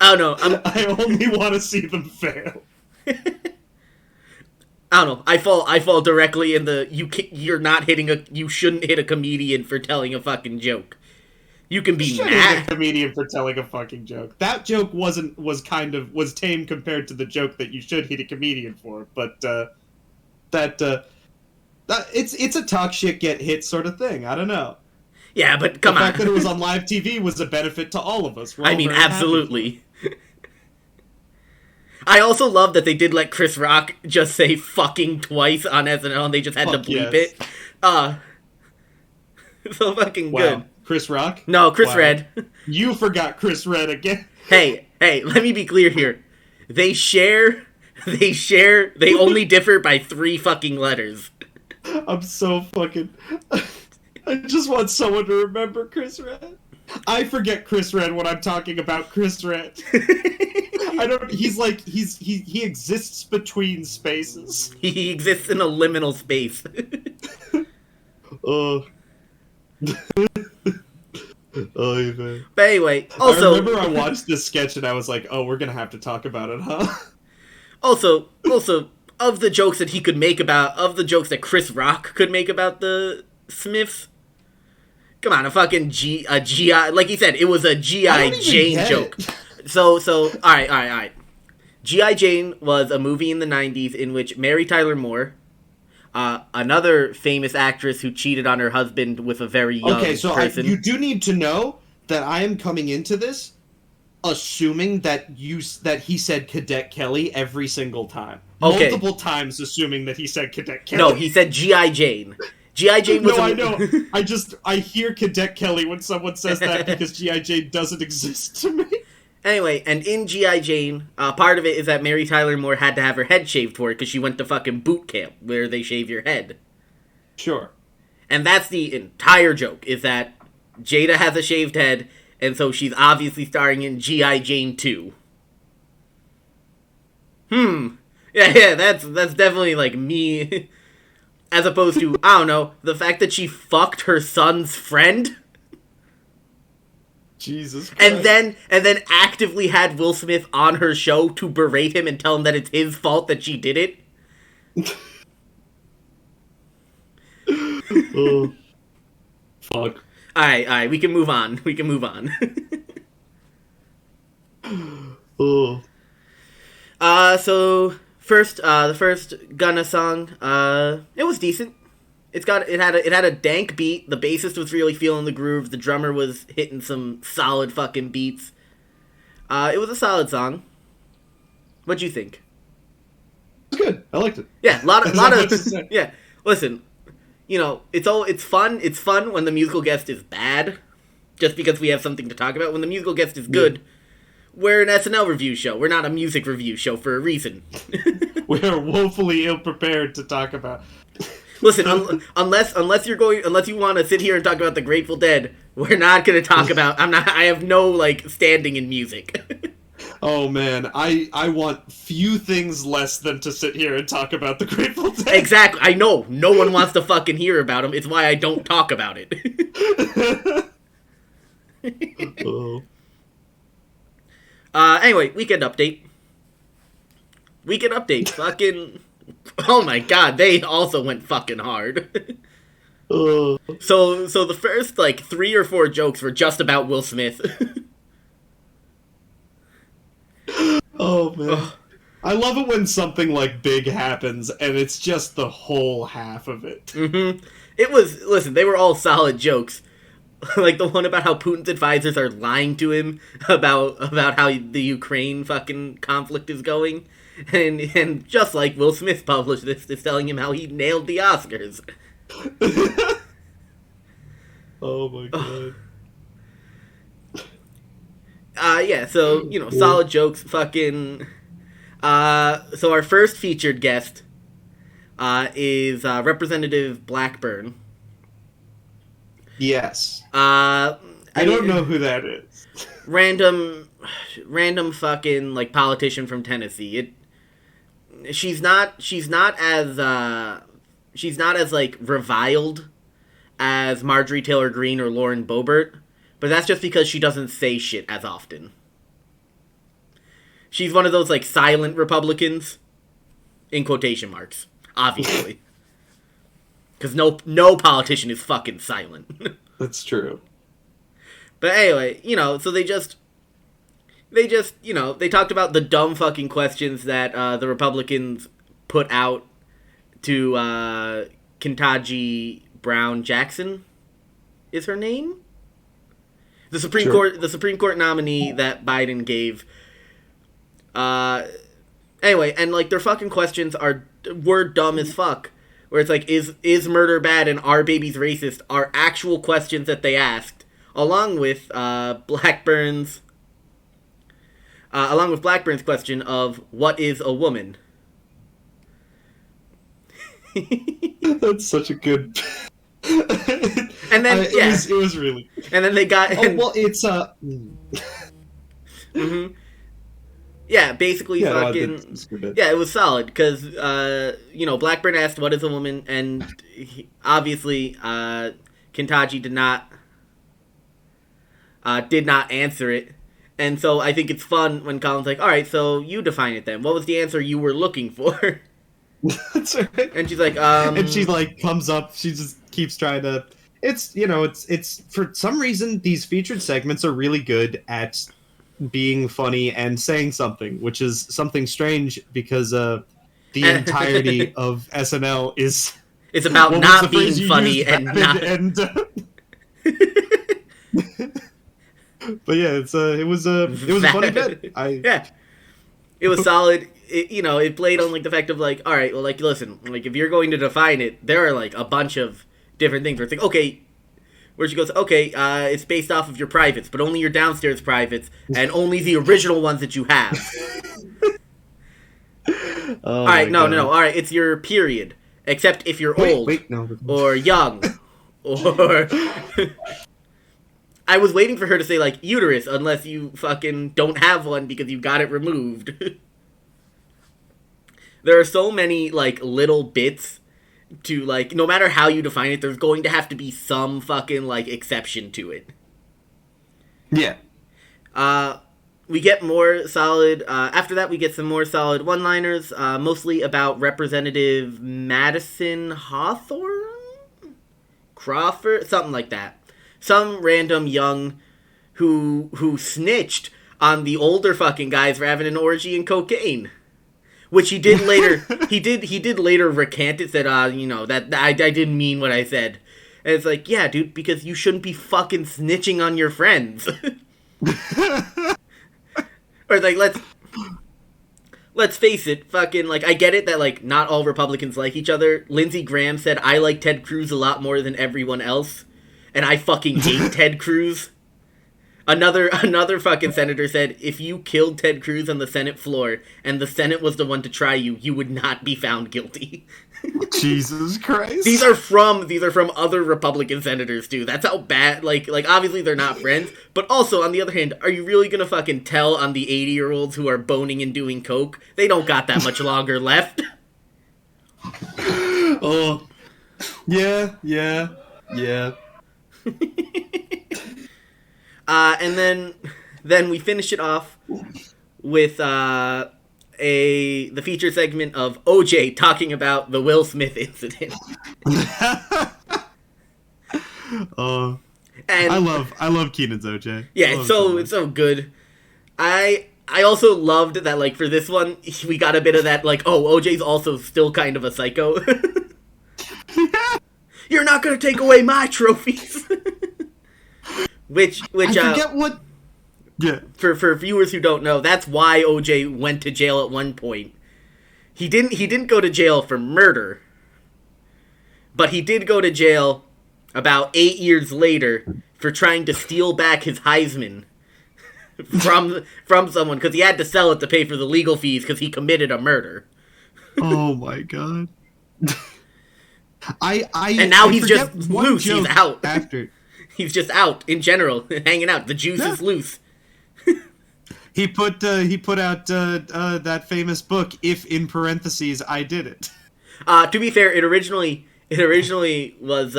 don't know. I only want to see them fail. I don't know. I fall directly in the you shouldn't hit a comedian for telling a fucking joke. You can be mad. A comedian for telling a fucking joke. That joke was tame compared to the joke that you should hit a comedian for. But it's a talk shit get hit sort of thing. I don't know. Yeah, but come on. The fact that it was on live TV was a benefit to all of us. I mean, absolutely. I also love that they did let Chris Rock just say fucking twice on SNL and they just had to bleep it. So fucking good. Chris Rock? No, Chris Red. You forgot Chris Red again. Hey, let me be clear here. They only differ by 3 fucking letters. I'm so fucking... I just want someone to remember Chris Red. I forget Chris Red when I'm talking about Chris Red. He exists between spaces. He exists in a liminal space. Oh, man. But anyway, also... I remember I watched this sketch and I was like, oh, we're gonna have to talk about it, huh? Also, of the jokes that jokes that Chris Rock could make about the Smiths, come on, a G.I. Like he said, it was a G.I. Jane joke. So, alright. G.I. Jane was a movie in the 90s in which Mary Tyler Moore, another famous actress who cheated on her husband with a very young person. You do need to know that I am coming into this assuming that he said Cadet Kelly every single time. Okay. Multiple times assuming that he said Cadet Kelly. No, he said G.I. Jane. G.I. Jane was... No, I know. I hear Cadet Kelly when someone says that because G.I. Jane doesn't exist to me. Anyway, and in G.I. Jane, part of it is that Mary Tyler Moore had to have her head shaved for it because she went to fucking boot camp where they shave your head. Sure. And that's the entire joke, is that Jada has a shaved head, and so she's obviously starring in G.I. Jane 2. Yeah, that's definitely, like, me. As opposed to, I don't know, the fact that she fucked her son's friend. Jesus Christ. And then actively had Will Smith on her show to berate him and tell him that it's his fault that she did it. Oh. Fuck. Alright, we can move on. Oh. So the first Gunna song, it was decent. It had a dank beat. The bassist was really feeling the groove. The drummer was hitting some solid fucking beats. It was a solid song. What'd you think? It's good. I liked it. Yeah, a lot of yeah. Listen, it's fun. It's fun when the musical guest is bad, just because we have something to talk about. When the musical guest is good, we're an SNL review show. We're not a music review show for a reason. We are woefully ill-prepared to talk about. Listen, unless you want to sit here and talk about the Grateful Dead, we're not going to talk about. I have no standing in music. Oh man, I want few things less than to sit here and talk about the Grateful Dead. Exactly. I know. No one wants to fucking hear about them. It's why I don't talk about it. Oh. Anyway, weekend update. Fucking. Oh my god, they also went fucking hard. So the first 3 or 4 jokes were just about Will Smith. Oh man. I love it when something big happens and it's just the whole half of it. Mm-hmm. Listen, they were all solid jokes. The one about how Putin's advisors are lying to him about how the Ukraine fucking conflict is going. And just like Will Smith published this, is telling him how he nailed the Oscars. Oh my god. Yeah, so, solid jokes, fucking... so our first featured guest, is, Representative Blackburn. Yes. I don't know who that is. Random fucking, politician from Tennessee. She's not as reviled as Marjorie Taylor Greene or Lauren Boebert, but that's just because she doesn't say shit as often. She's one of those silent Republicans, in quotation marks, obviously, because no politician is fucking silent. That's true. But anyway, so they talked about the dumb fucking questions that the Republicans put out to Ketanji Brown Jackson, is her name? The Supreme Court nominee that Biden gave. Anyway, and their fucking questions were dumb as fuck. Where it's is murder bad and are babies racist? Are actual questions that they asked, along with Blackburn's question of what is a woman. That's such a good. And then it was really. And then they got. It's Mm-hmm. Yeah, basically fucking. Yeah, it was solid because Blackburn asked what is a woman, and obviously Ketanji did not answer it. And so I think it's fun when Colin's like, all right, so you define it then. What was the answer you were looking for? That's right. And she's like, and she comes up, she just keeps trying to, it's for some reason, these featured segments are really good at being funny and saying something, which is something strange because the entirety of SNL is... It's about not being funny and not... But yeah, it was a funny bit. Yeah, it was solid. It played on the fact of all right, well, listen, if you're going to define it, there are a bunch of different things. Where it's okay, where she goes, okay, it's based off of your privates, but only your downstairs privates, and only the original ones that you have. All right, no, all right, it's your period, except if you're old or young or. I was waiting for her to say, uterus, unless you fucking don't have one because you got it removed. There are so many, little bits to, no matter how you define it, there's going to have to be some fucking, exception to it. Yeah. We get more solid, after that we get some more solid one-liners, mostly about Representative Madison Crawford? Something like that. Some random young who snitched on the older fucking guys for having an orgy and cocaine. Which he did later. he did later recant it. Said, that I didn't mean what I said. And it's like, yeah, dude, because you shouldn't be fucking snitching on your friends. Or like, let's face it, fucking, like, I get it that, like, not all Republicans like each other. Lindsey Graham said, I like Ted Cruz a lot more than everyone else, and I fucking hate Ted Cruz. Another fucking senator said, if you killed Ted Cruz on the Senate floor, and the Senate was the one to try you, you would not be found guilty. Jesus Christ. These are from other Republican senators, too. That's how bad, like obviously they're not friends, but also, on the other hand, are you really gonna fucking tell on the 80-year-olds who are boning and doing coke? They don't got that much longer left. Oh. Yeah. And then we finish it off with, the feature segment of OJ talking about the Will Smith incident. And I love Keenan's OJ. Yeah, it's so good. I also loved that, like, for this one, we got a bit of that, like, oh, OJ's also still kind of a psycho. You're not gonna take away my trophies. which I forget what. Yeah. For viewers who don't know, that's why OJ went to jail at one point. He didn't go to jail for murder, but he did go to jail about 8 years later for trying to steal back his Heisman from someone, because he had to sell it to pay for the legal fees because he committed a murder. Oh my god. And now he's just loose. He's out. After he's just out in general, hanging out. The juice is loose. He put out that famous book, If in parentheses I Did It. To be fair, it originally was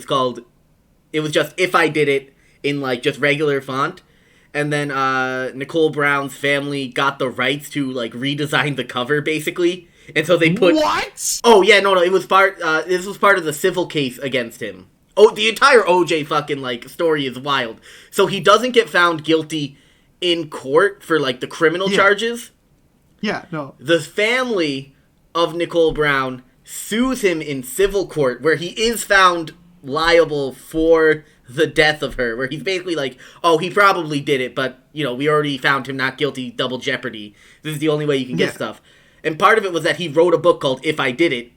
called, it was just If I Did It in, like, just regular font, and then Nicole Brown's family got the rights to, like, redesign the cover, basically, and so they put... What? Oh, yeah, no, it was this was part of the civil case against him. Oh, the entire OJ fucking, like, story is wild. So he doesn't get found guilty in court for, like, the criminal charges. Yeah, no. The family of Nicole Brown sues him in civil court, where he is found liable for the death of her, where he's basically like, oh, he probably did it, but, we already found him not guilty, double jeopardy. This is the only way you can get stuff. And part of it was that he wrote a book called If I Did It,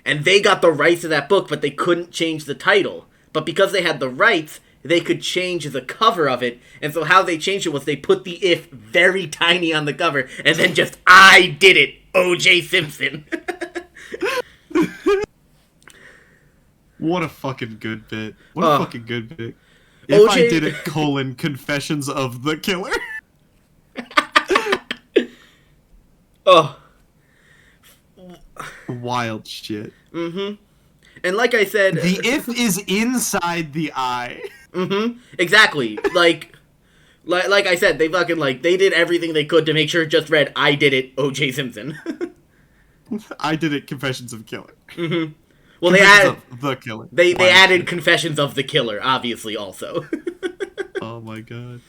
and they got the rights to that book, but they couldn't change the title. But because they had the rights, they could change the cover of it, and so how they changed it was they put the if very tiny on the cover, and then just, I did it, O.J. Simpson. What a fucking good bit. What a fucking good bit. If I Did It, Confessions of the Killer. Oh. Wild shit. Mm-hmm. And like I said... The if is inside the I. Mm-hmm. Exactly. Like I said, they fucking, like, they did everything they could to make sure it just read, I did it, O.J. Simpson. I Did It, Confessions of Killer. Mm-hmm. Well, they added... The Killer. They added Confessions of the Killer, obviously, also. Oh my god.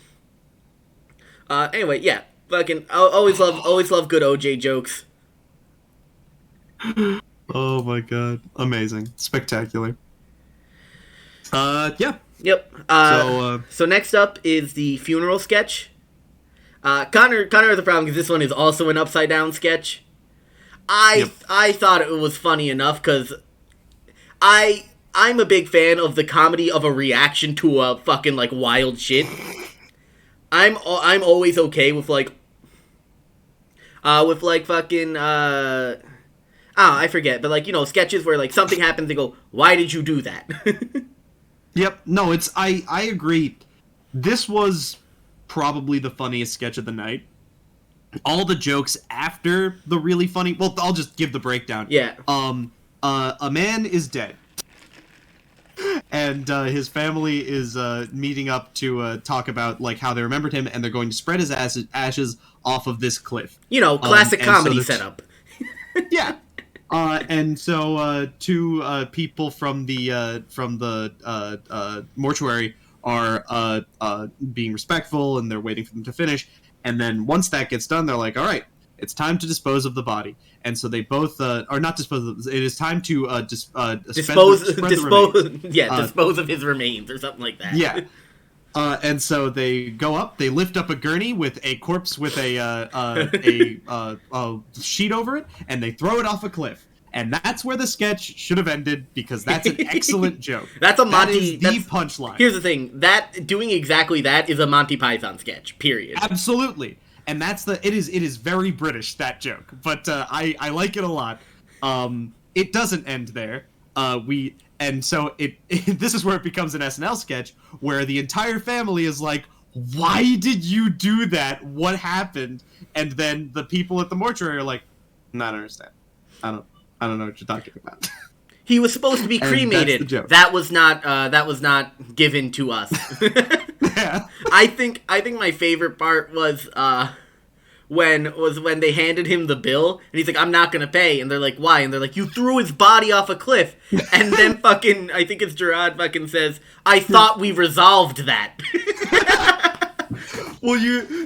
Anyway, yeah. Fucking, always love good OJ jokes. Oh my god. Amazing. Spectacular. Yeah. Yep. So next up is the funeral sketch. Connor has a problem because this one is also an upside down sketch. I thought it was funny enough because I'm a big fan of the comedy of a reaction to a fucking, like, wild shit. I'm always okay with, like, fucking, I forget, but, like, sketches where, like, something happens, they go, why did you do that? Yep, no, I agree. This was probably the funniest sketch of the night. All the jokes after the really funny, well, I'll just give the breakdown. Yeah. A man is dead. And his family is meeting up to talk about, like, how they remembered him, and they're going to spread his ashes off of this cliff. Classic comedy setup. Yeah. And so two people from the mortuary are being respectful, and they're waiting for them to finish. And then once that gets done, they're like, all right, It's time to dispose of the body. And so they both, or not dispose of, it is time to Dispose dispose of his remains or something like that. Yeah. And so they go up, they lift up a gurney with a corpse with a sheet over it, and they throw it off a cliff. And that's where the sketch should have ended, because that's an excellent joke. That's a Monty... That is the punchline. Here's the thing. Doing exactly that is a Monty Python sketch, period. Absolutely. And it is very British, that joke. But I like it a lot. It doesn't end there. And so this is where it becomes an SNL sketch, where the entire family is like, why did you do that? What happened? And then the people at the mortuary are like, I don't understand. I don't know what you're talking about. He was supposed to be cremated. That was not given to us. Yeah. I think my favorite part was when they handed him the bill and he's like, I'm not gonna pay, and they're like, why? And they're like, you threw his body off a cliff. And then fucking, I think it's Jerrod fucking says, I thought we resolved that. Well,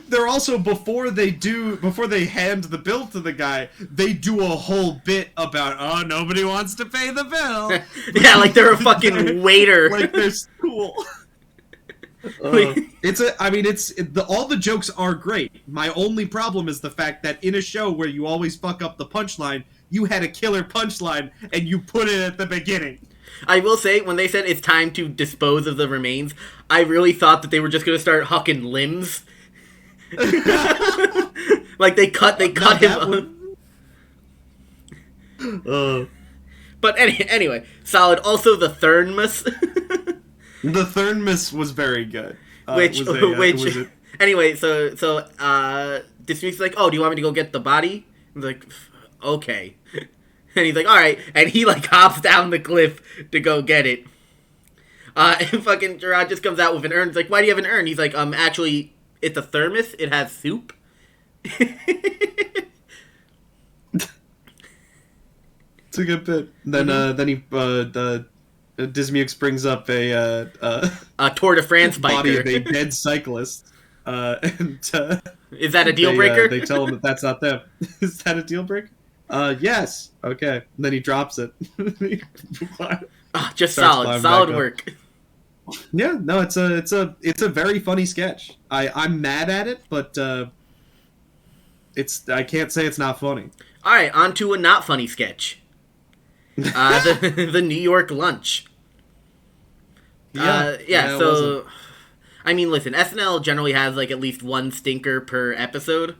they're also, before they hand the bill to the guy, they do a whole bit about, nobody wants to pay the bill. Yeah, like they're a fucking waiter. Like they're school. All the jokes are great. My only problem is the fact that in a show where you always fuck up the punchline, you had a killer punchline and you put it at the beginning. I will say, when they said it's time to dispose of the remains, I really thought that they were just going to start hucking limbs. Like they cut him. But anyway, solid. Also, the Thermos. The Thermos was very good. Anyway, so Dismukes like, oh, do you want me to go get the body? I'm like, okay. And he's like, alright. And he, like, hops down the cliff to go get it. And fucking Jerrod just comes out with an urn. He's like, why do you have an urn? He's like, actually, it's a thermos. It has soup. It's a good bit. Then Dismukes brings up a Tour de France biker. Body of a dead cyclist. Is that a deal breaker? They tell him that that's not them. Is that a deal breaker? Yes. Okay. And then he drops it. Just solid work. Yeah. No, it's a very funny sketch. I'm mad at it, but I can't say it's not funny. All right, on to a not funny sketch. The New York lunch. So, I mean, listen, SNL generally has, like, at least one stinker per episode,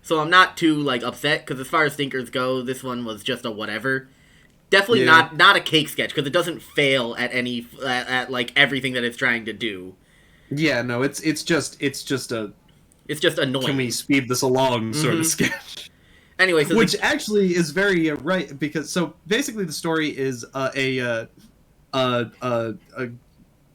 so I'm not too, like, upset, because as far as stinkers go, this one was just a whatever. Definitely not a cake sketch, because it doesn't fail at like, everything that it's trying to do. Yeah, no, it's just annoying. Can we speed this along, sort of sketch. Anyway, so which actually is very right, because so basically the story is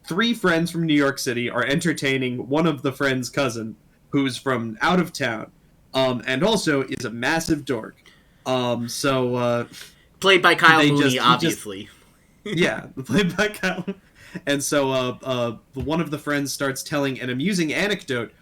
three friends from New York City are entertaining one of the friends' cousin who's from out of town, and also is a massive dork. Played by Kyle Mooney, obviously. Yeah, played by Kyle. And so one of the friends starts telling an amusing anecdote,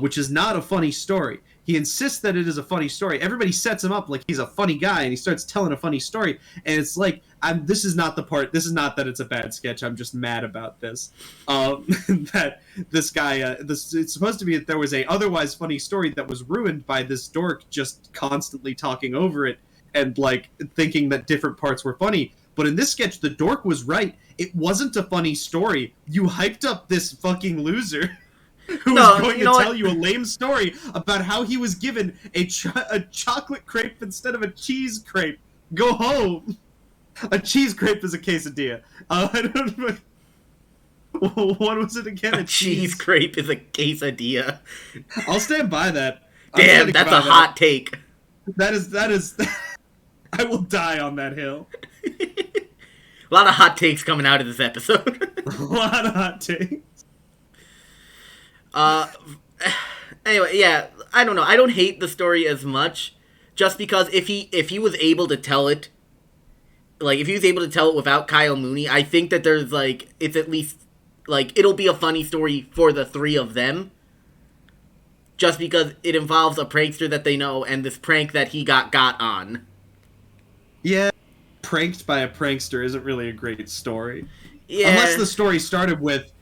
which is not a funny story. He insists that it is a funny story. Everybody sets him up like he's a funny guy, and he starts telling a funny story. And it's like, this is not the part. This is not that it's a bad sketch. I'm just mad about this. That this guy. It's supposed to be that there was a otherwise funny story that was ruined by this dork just constantly talking over it and like thinking that different parts were funny. But in this sketch, the dork was right. It wasn't a funny story. You hyped up this fucking loser who was going to tell you a lame story about how he was given a chocolate crepe instead of a cheese crepe. Go home. A cheese crepe is a quesadilla. I don't know. What was it again? A cheese crepe is a quesadilla. I'll stand by that. Damn, that's a hot take. That is. I will die on that hill. A lot of hot takes coming out of this episode. A lot of hot takes. Anyway, yeah, I don't know. I don't hate the story as much, just because if he was able to tell it, like, if he was able to tell it without Kyle Mooney, I think that there's, like, it's at least, like, it'll be a funny story for the three of them. just because it involves a prankster that they know and this prank that he got on. Yeah, pranked by a prankster isn't really a great story. Yeah. Unless the story started with,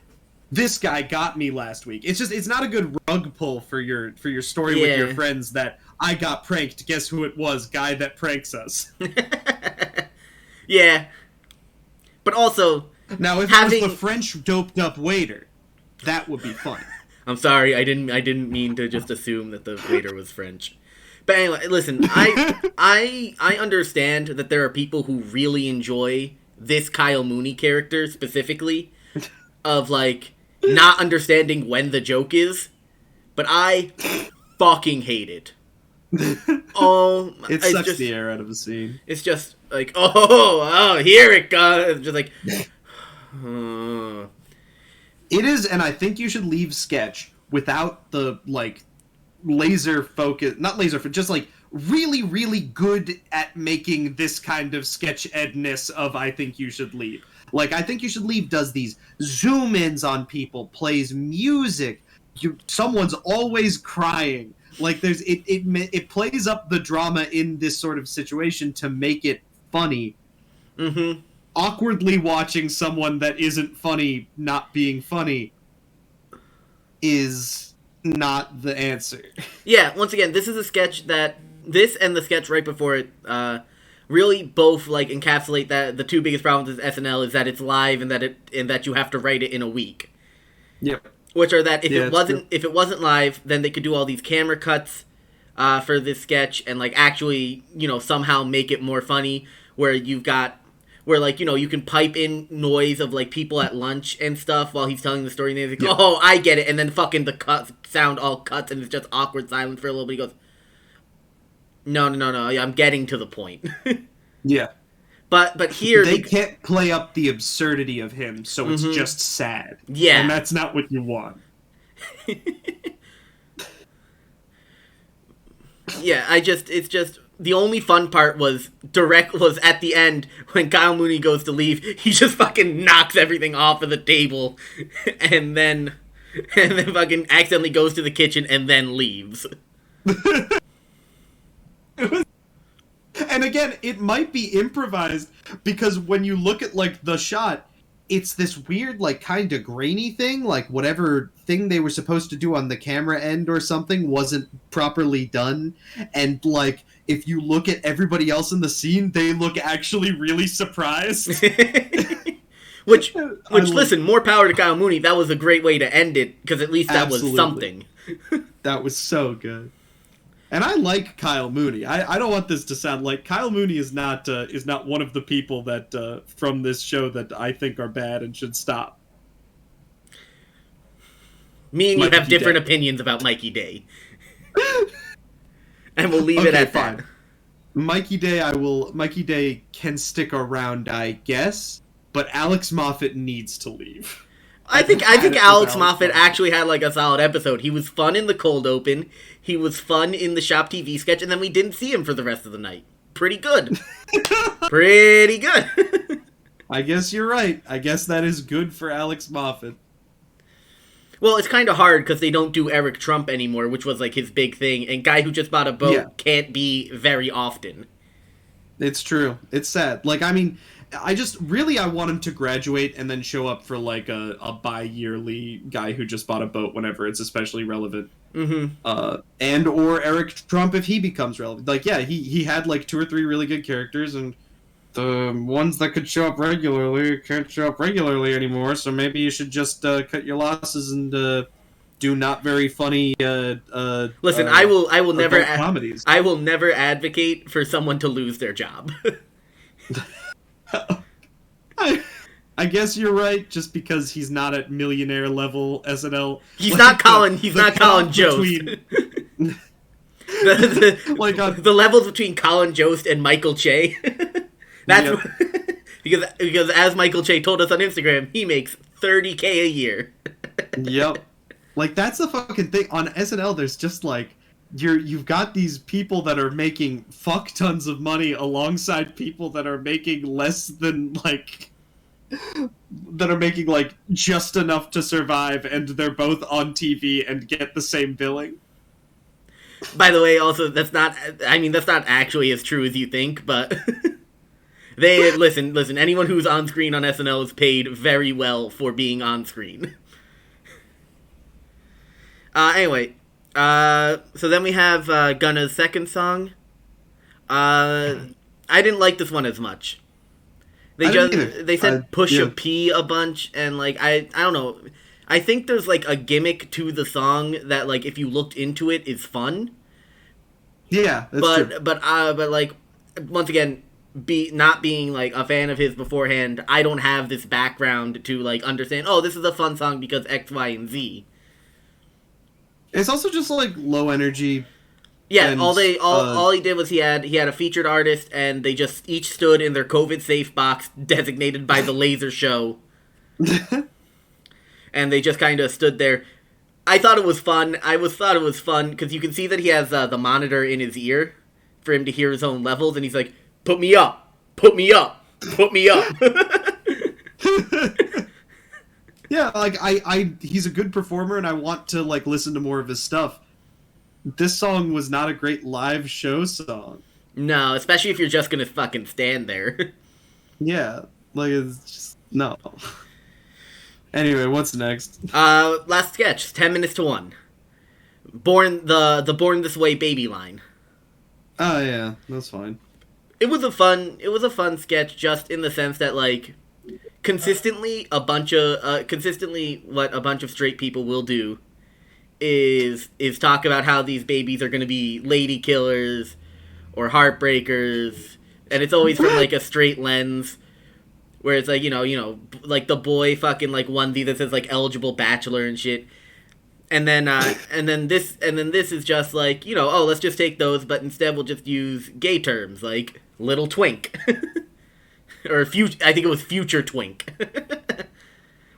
this guy got me last week. It's not a good rug pull for your story with your friends that I got pranked. Guess who it was? Guy that pranks us. Yeah. But also, now if it was the French doped up waiter, that would be funny. I'm sorry, I didn't mean to just assume that the waiter was French. But anyway, listen, I understand that there are people who really enjoy this Kyle Mooney character specifically, of like not understanding when the joke is, but I fucking hate it. Oh, it sucks the air out of the scene. It's just like, oh, here it goes. It's just like, It is, and I think you should leave sketch without the like laser focus, not laser, just like really, really good at making this kind of sketch edness of I think you should leave. Like, I think you should leave does these zoom ins on people, plays music, someone's always crying. Like, there's it plays up the drama in this sort of situation to make it funny. Mm-hmm. Awkwardly watching someone that isn't funny not being funny is not the answer. Yeah, once again, this is a sketch this and the sketch right before it really both like encapsulate that the two biggest problems with SNL is that it's live and that you have to write it in a week. Yep. Which are that if it wasn't live, then they could do all these camera cuts for this sketch and like actually, somehow make it more funny where you can pipe in noise of like people at lunch and stuff while he's telling the story and they're like, oh, I get it, and then fucking the sound all cuts and it's just awkward silence for a little bit. He goes, no, I'm getting to the point. Yeah. But here they can't play up the absurdity of him, so it's just sad. Yeah. And that's not what you want. Yeah, it's just the only fun part was at the end when Kyle Mooney goes to leave, he just fucking knocks everything off of the table and then fucking accidentally goes to the kitchen and then leaves. And again, it might be improvised because when you look at like the shot, it's this weird like kind of grainy thing, like whatever thing they were supposed to do on the camera end or something wasn't properly done, and like if you look at everybody else in the scene, they look actually really surprised. which listen, more power to Kyle Mooney. That was a great way to end it because at least that was something. That was so good. And I like Kyle Mooney. I don't want this to sound like Kyle Mooney is not one of the people that from this show that I think are bad and should stop. Me and you have different opinions about Mikey Day. And we'll leave it at that. Mikey Day can stick around, I guess, but Alex Moffat needs to leave. I think Alex Moffat actually had like a solid episode. He was fun in the cold open. He was fun in the Shop TV sketch, and then we didn't see him for the rest of the night. Pretty good. Pretty good. I guess you're right. I guess that is good for Alex Moffat. Well, it's kind of hard because they don't do Eric Trump anymore, which was like his big thing, and Guy Who Just Bought a Boat can't be very often. It's true. It's sad. Like, I mean, I want him to graduate and then show up for like a bi-yearly Guy Who Just Bought a Boat whenever it's especially relevant. Mm-hmm. And or Eric Trump if he becomes relevant. Like, yeah, he had like 2 or 3 really good characters, and the ones that could show up regularly can't show up regularly anymore, so maybe you should just cut your losses and do not very funny listen, I will never comedies. I will never advocate for someone to lose their job. I guess you're right, just because he's not at millionaire level SNL. He's not Colin Jost. The levels between Colin Jost and Michael Che. That's because as Michael Che told us on Instagram, he makes $30,000 a year. Yep. Like, that's the fucking thing. On SNL, there's just like you've got these people that are making fuck tons of money alongside people that are making less than like just enough to survive, and they're both on TV and get the same billing. By the way, also that's not actually as true as you think, but they listen. Anyone who's on screen on SNL is paid very well for being on screen. Anyway, so then we have Gunna's second song. I didn't like this one as much. They said push a P a bunch, and like I don't know. I think there's like a gimmick to the song that like if you looked into it is fun. Yeah, that's true. But like once again, not being like a fan of his beforehand, I don't have this background to like understand. Oh, this is a fun song because X, Y, and Z. It's also just like low energy. Yeah, and, all he did was he had a featured artist, and they just each stood in their COVID safe box designated by the laser show, and they just kind of stood there. I thought it was fun. Thought it was fun because you can see that he has the monitor in his ear for him to hear his own levels, and he's like, "Put me up, put me up, put me up." Yeah, like he's a good performer, and I want to like listen to more of his stuff. This song was not a great live show song. No, especially if you're just gonna fucking stand there. Yeah, like it's just no. Anyway, what's next? Last sketch, 10 minutes to 1. Born This Way baby line. Oh yeah, that's fine. It was a fun sketch just in the sense that like consistently what a bunch of straight people will do is talk about how these babies are going to be lady killers or heartbreakers, and it's always from like a straight lens where it's like, you know, like the boy fucking like onesie that says like eligible bachelor and shit. And then this is just like, you know, oh, let's just take those, but instead we'll just use gay terms like little twink. Or I think it was future twink.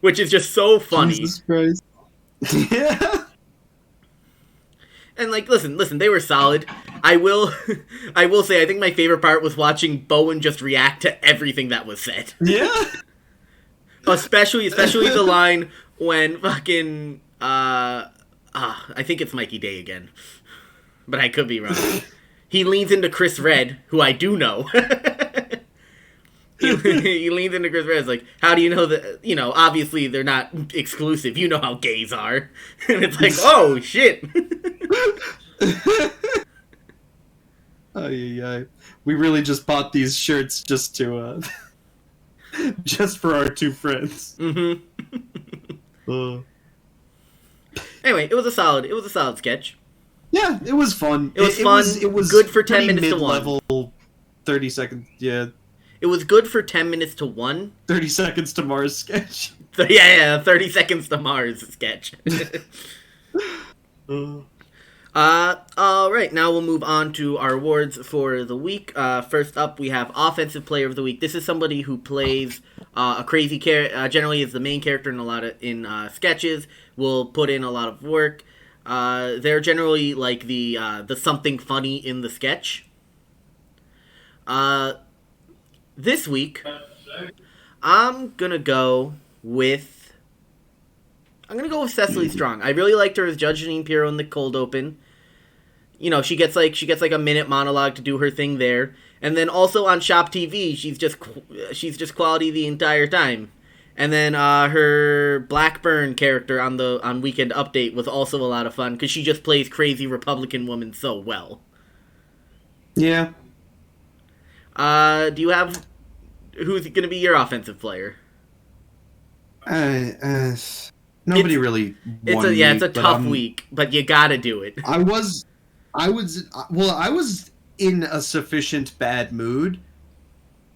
Which is just so funny. Jesus Christ. Yeah. And like, listen, they were solid. I will say, I think my favorite part was watching Bowen just react to everything that was said. Yeah. Especially the line when fucking I think it's Mikey Day again, but I could be wrong. He leans into Chris Red, who I do know. He leans into Chris Red, like, how do you know that, you know, obviously they're not exclusive, you know how gays are. And it's like, oh, shit. Oh, yeah. We really just bought these shirts just to, just for our two friends. Mm-hmm. Anyway, it was a solid sketch. Yeah, it was fun. It was fun. It was good for 10 minutes to 1. Mid-level, 30 seconds, yeah. It was good for 10 minutes to 1. 30 seconds to Mars sketch. Yeah, 30 seconds to Mars sketch. Alright, now we'll move on to our awards for the week. First up, we have Offensive Player of the Week. This is somebody who plays a crazy character, generally is the main character in sketches, will put in a lot of work. They're generally like the something funny in the sketch. This week, I'm gonna go with Cecily Strong. I really liked her as Judge Jeanine Pirro in the cold open. You know, she gets like a minute monologue to do her thing there, and then also on Shop TV, she's just quality the entire time. And then her Blackburn character on Weekend Update was also a lot of fun because she just plays crazy Republican woman so well. Yeah. Do you have who's going to be your offensive player? Nobody really won. It's a tough week, but you gotta do it. I was in a sufficient bad mood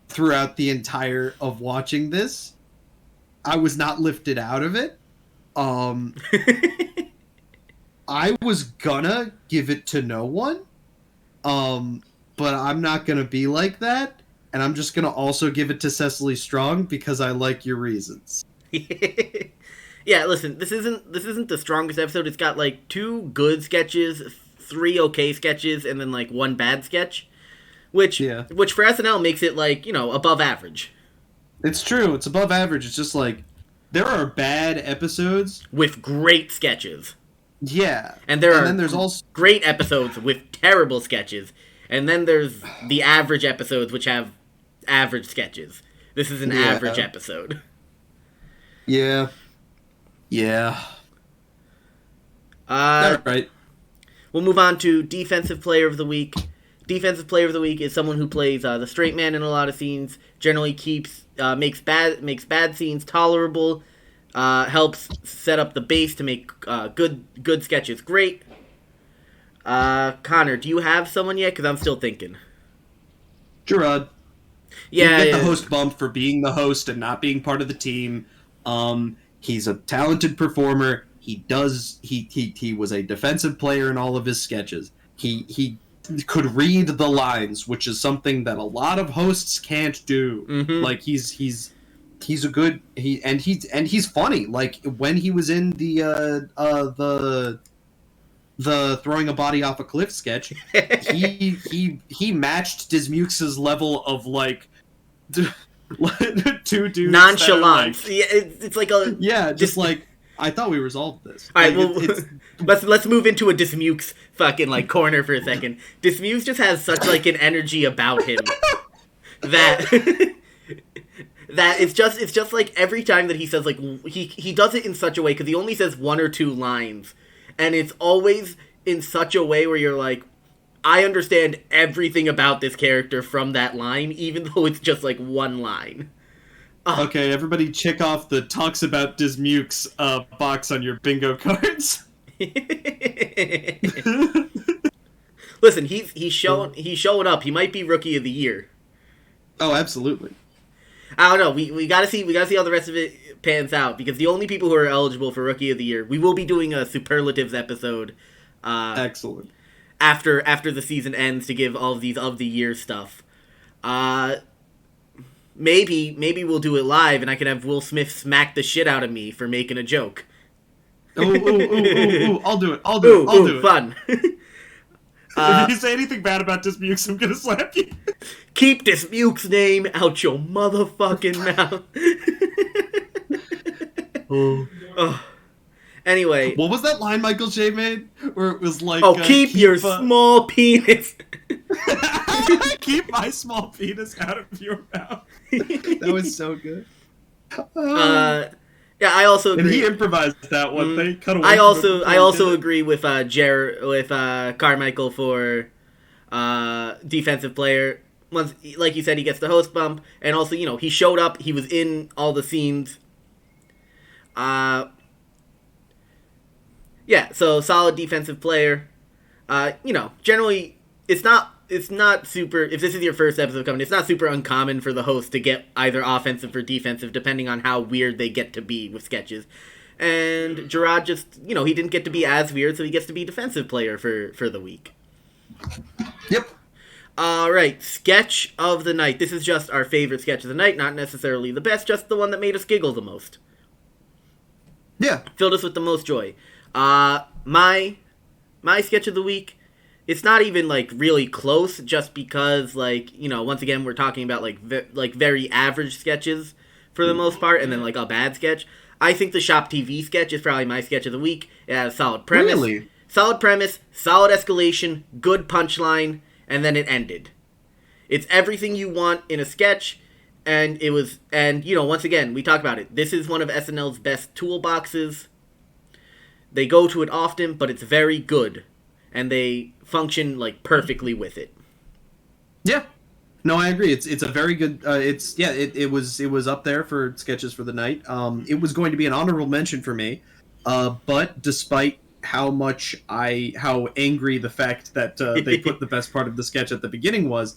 throughout the entire of watching this. I was not lifted out of it. I was gonna give it to no one. But I'm not gonna be like that, and I'm just gonna also give it to Cecily Strong because I like your reasons. Yeah, listen, this isn't the strongest episode. It's got like 2 good sketches, 3 okay sketches, and then like 1 bad sketch, which for SNL makes it like, you know, above average. It's true. It's above average. It's just like there are bad episodes with great sketches. Yeah. And then there's also great episodes with terrible sketches. And then there's the average episodes which have average sketches. This is an average episode. Yeah. Yeah. All right. We'll move on to Defensive Player of the Week. Defensive Player of the Week is someone who plays the straight man in a lot of scenes. Generally makes bad scenes tolerable. Helps set up the base to make good sketches great. Connor, do you have someone yet? Because I'm still thinking. Jerrod. Yeah, You get the host bump for being the host and not being part of the team. He's a talented performer. He was a defensive player in all of his sketches. He could read the lines, which is something that a lot of hosts can't do. Mm-hmm. Like he's a good he's funny. Like when he was in the throwing a body off a cliff sketch, he matched Dismukes' level of like two dudes nonchalance. Like, Yeah, it's like a just like I thought we resolved this. All right, Like, well, let's move into a Dismukes fucking like corner for a second. Dismukes just has such like an energy about him that that it's just like every time that he says like he does it in such a way because he only says one or two lines, and it's always in such a way where you're like, I understand everything about this character from that line, even though it's just like one line. Okay, everybody check off the talks about Dismukes box on your bingo cards. Listen, he's showing up. He might be Rookie of the Year. Oh, absolutely. I don't know. We gotta see how the rest of it pans out, because the only people who are eligible for Rookie of the Year, we will be doing a superlatives episode. Excellent. After the season ends to give all of these of the year stuff. Maybe we'll do it live and I can have Will Smith smack the shit out of me for making a joke. Ooh, I'll do it. I'll do it. Fun. If you say anything bad about Dismukes, I'm gonna slap you. Keep Dismukes' name out your motherfucking mouth. Oh. Anyway. What was that line Michael J made? Where it was like... keep your small penis. Keep my small penis out of your mouth. That was so good. Yeah, I also agree. And he improvised that one. They cut away. I also agree with Carmichael for defensive player. Once, like you said, he gets the host bump, and also he showed up. He was in all the scenes. Yeah, so solid defensive player. Generally, it's not super. If this is your first episode coming, it's not super uncommon for the host to get either offensive or defensive, depending on how weird they get to be with sketches. And Jerrod just, he didn't get to be as weird, so he gets to be defensive player for the week. Yep. All right, sketch of the night. This is just our favorite sketch of the night, not necessarily the best, just the one that made us giggle the most. Yeah. Filled us with the most joy. My sketch of the week, it's not even like really close, just because once again we're talking about very average sketches for the most part, and then like a bad sketch. I think the Shop TV sketch is probably my sketch of the week. It has a solid premise. Really? Solid premise, solid escalation, good punchline, and then it ended. It's everything you want in a sketch, and once again, we talk about it. This is one of SNL's best toolboxes. They go to it often, but it's very good, and they function perfectly with it. Yeah. No, I agree. It's a very good. It was up there for sketches for the night. It was going to be an honorable mention for me, but despite how angry the fact that they put the best part of the sketch at the beginning was,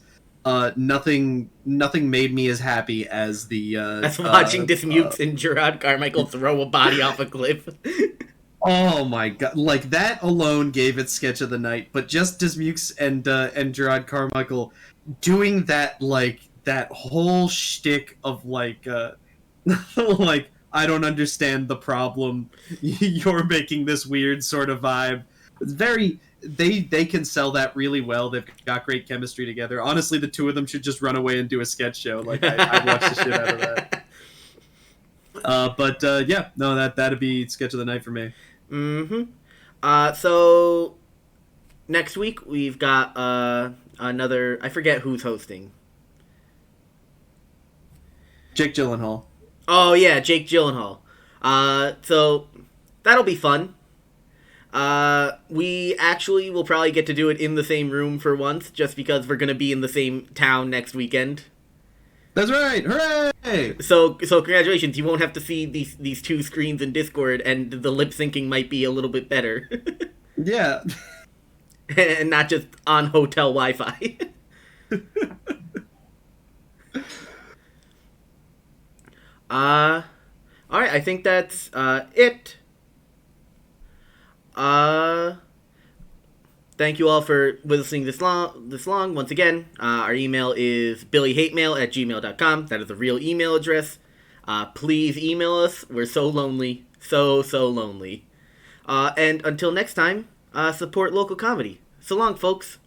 nothing made me as happy as as watching Dismukes and Jerrod Carmichael throw a body off a cliff. Oh my god! Like that alone gave it sketch of the night, but just Dismukes and Jerrod Carmichael doing that that whole shtick of I don't understand the problem. You're making this weird sort of vibe. It's very they can sell that really well. They've got great chemistry together. Honestly, the two of them should just run away and do a sketch show. I'd watch the shit out of that. That'd be sketch of the night for me. Mm-hmm. So next week we've got another. I forget who's hosting. Jake Gyllenhaal. Oh yeah, Jake Gyllenhaal. So that'll be fun. We actually will probably get to do it in the same room for once, just because we're gonna be in the same town next weekend. That's right! Hooray! So congratulations. You won't have to see these two screens in Discord, and the lip syncing might be a little bit better, Yeah. and not just on hotel Wi-Fi. All right. I think that's it. Thank you all for listening this long. Once again, our email is billyhatemail@gmail.com. That is a real email address. Please email us. We're so lonely. So lonely. And until next time, support local comedy. So long, folks.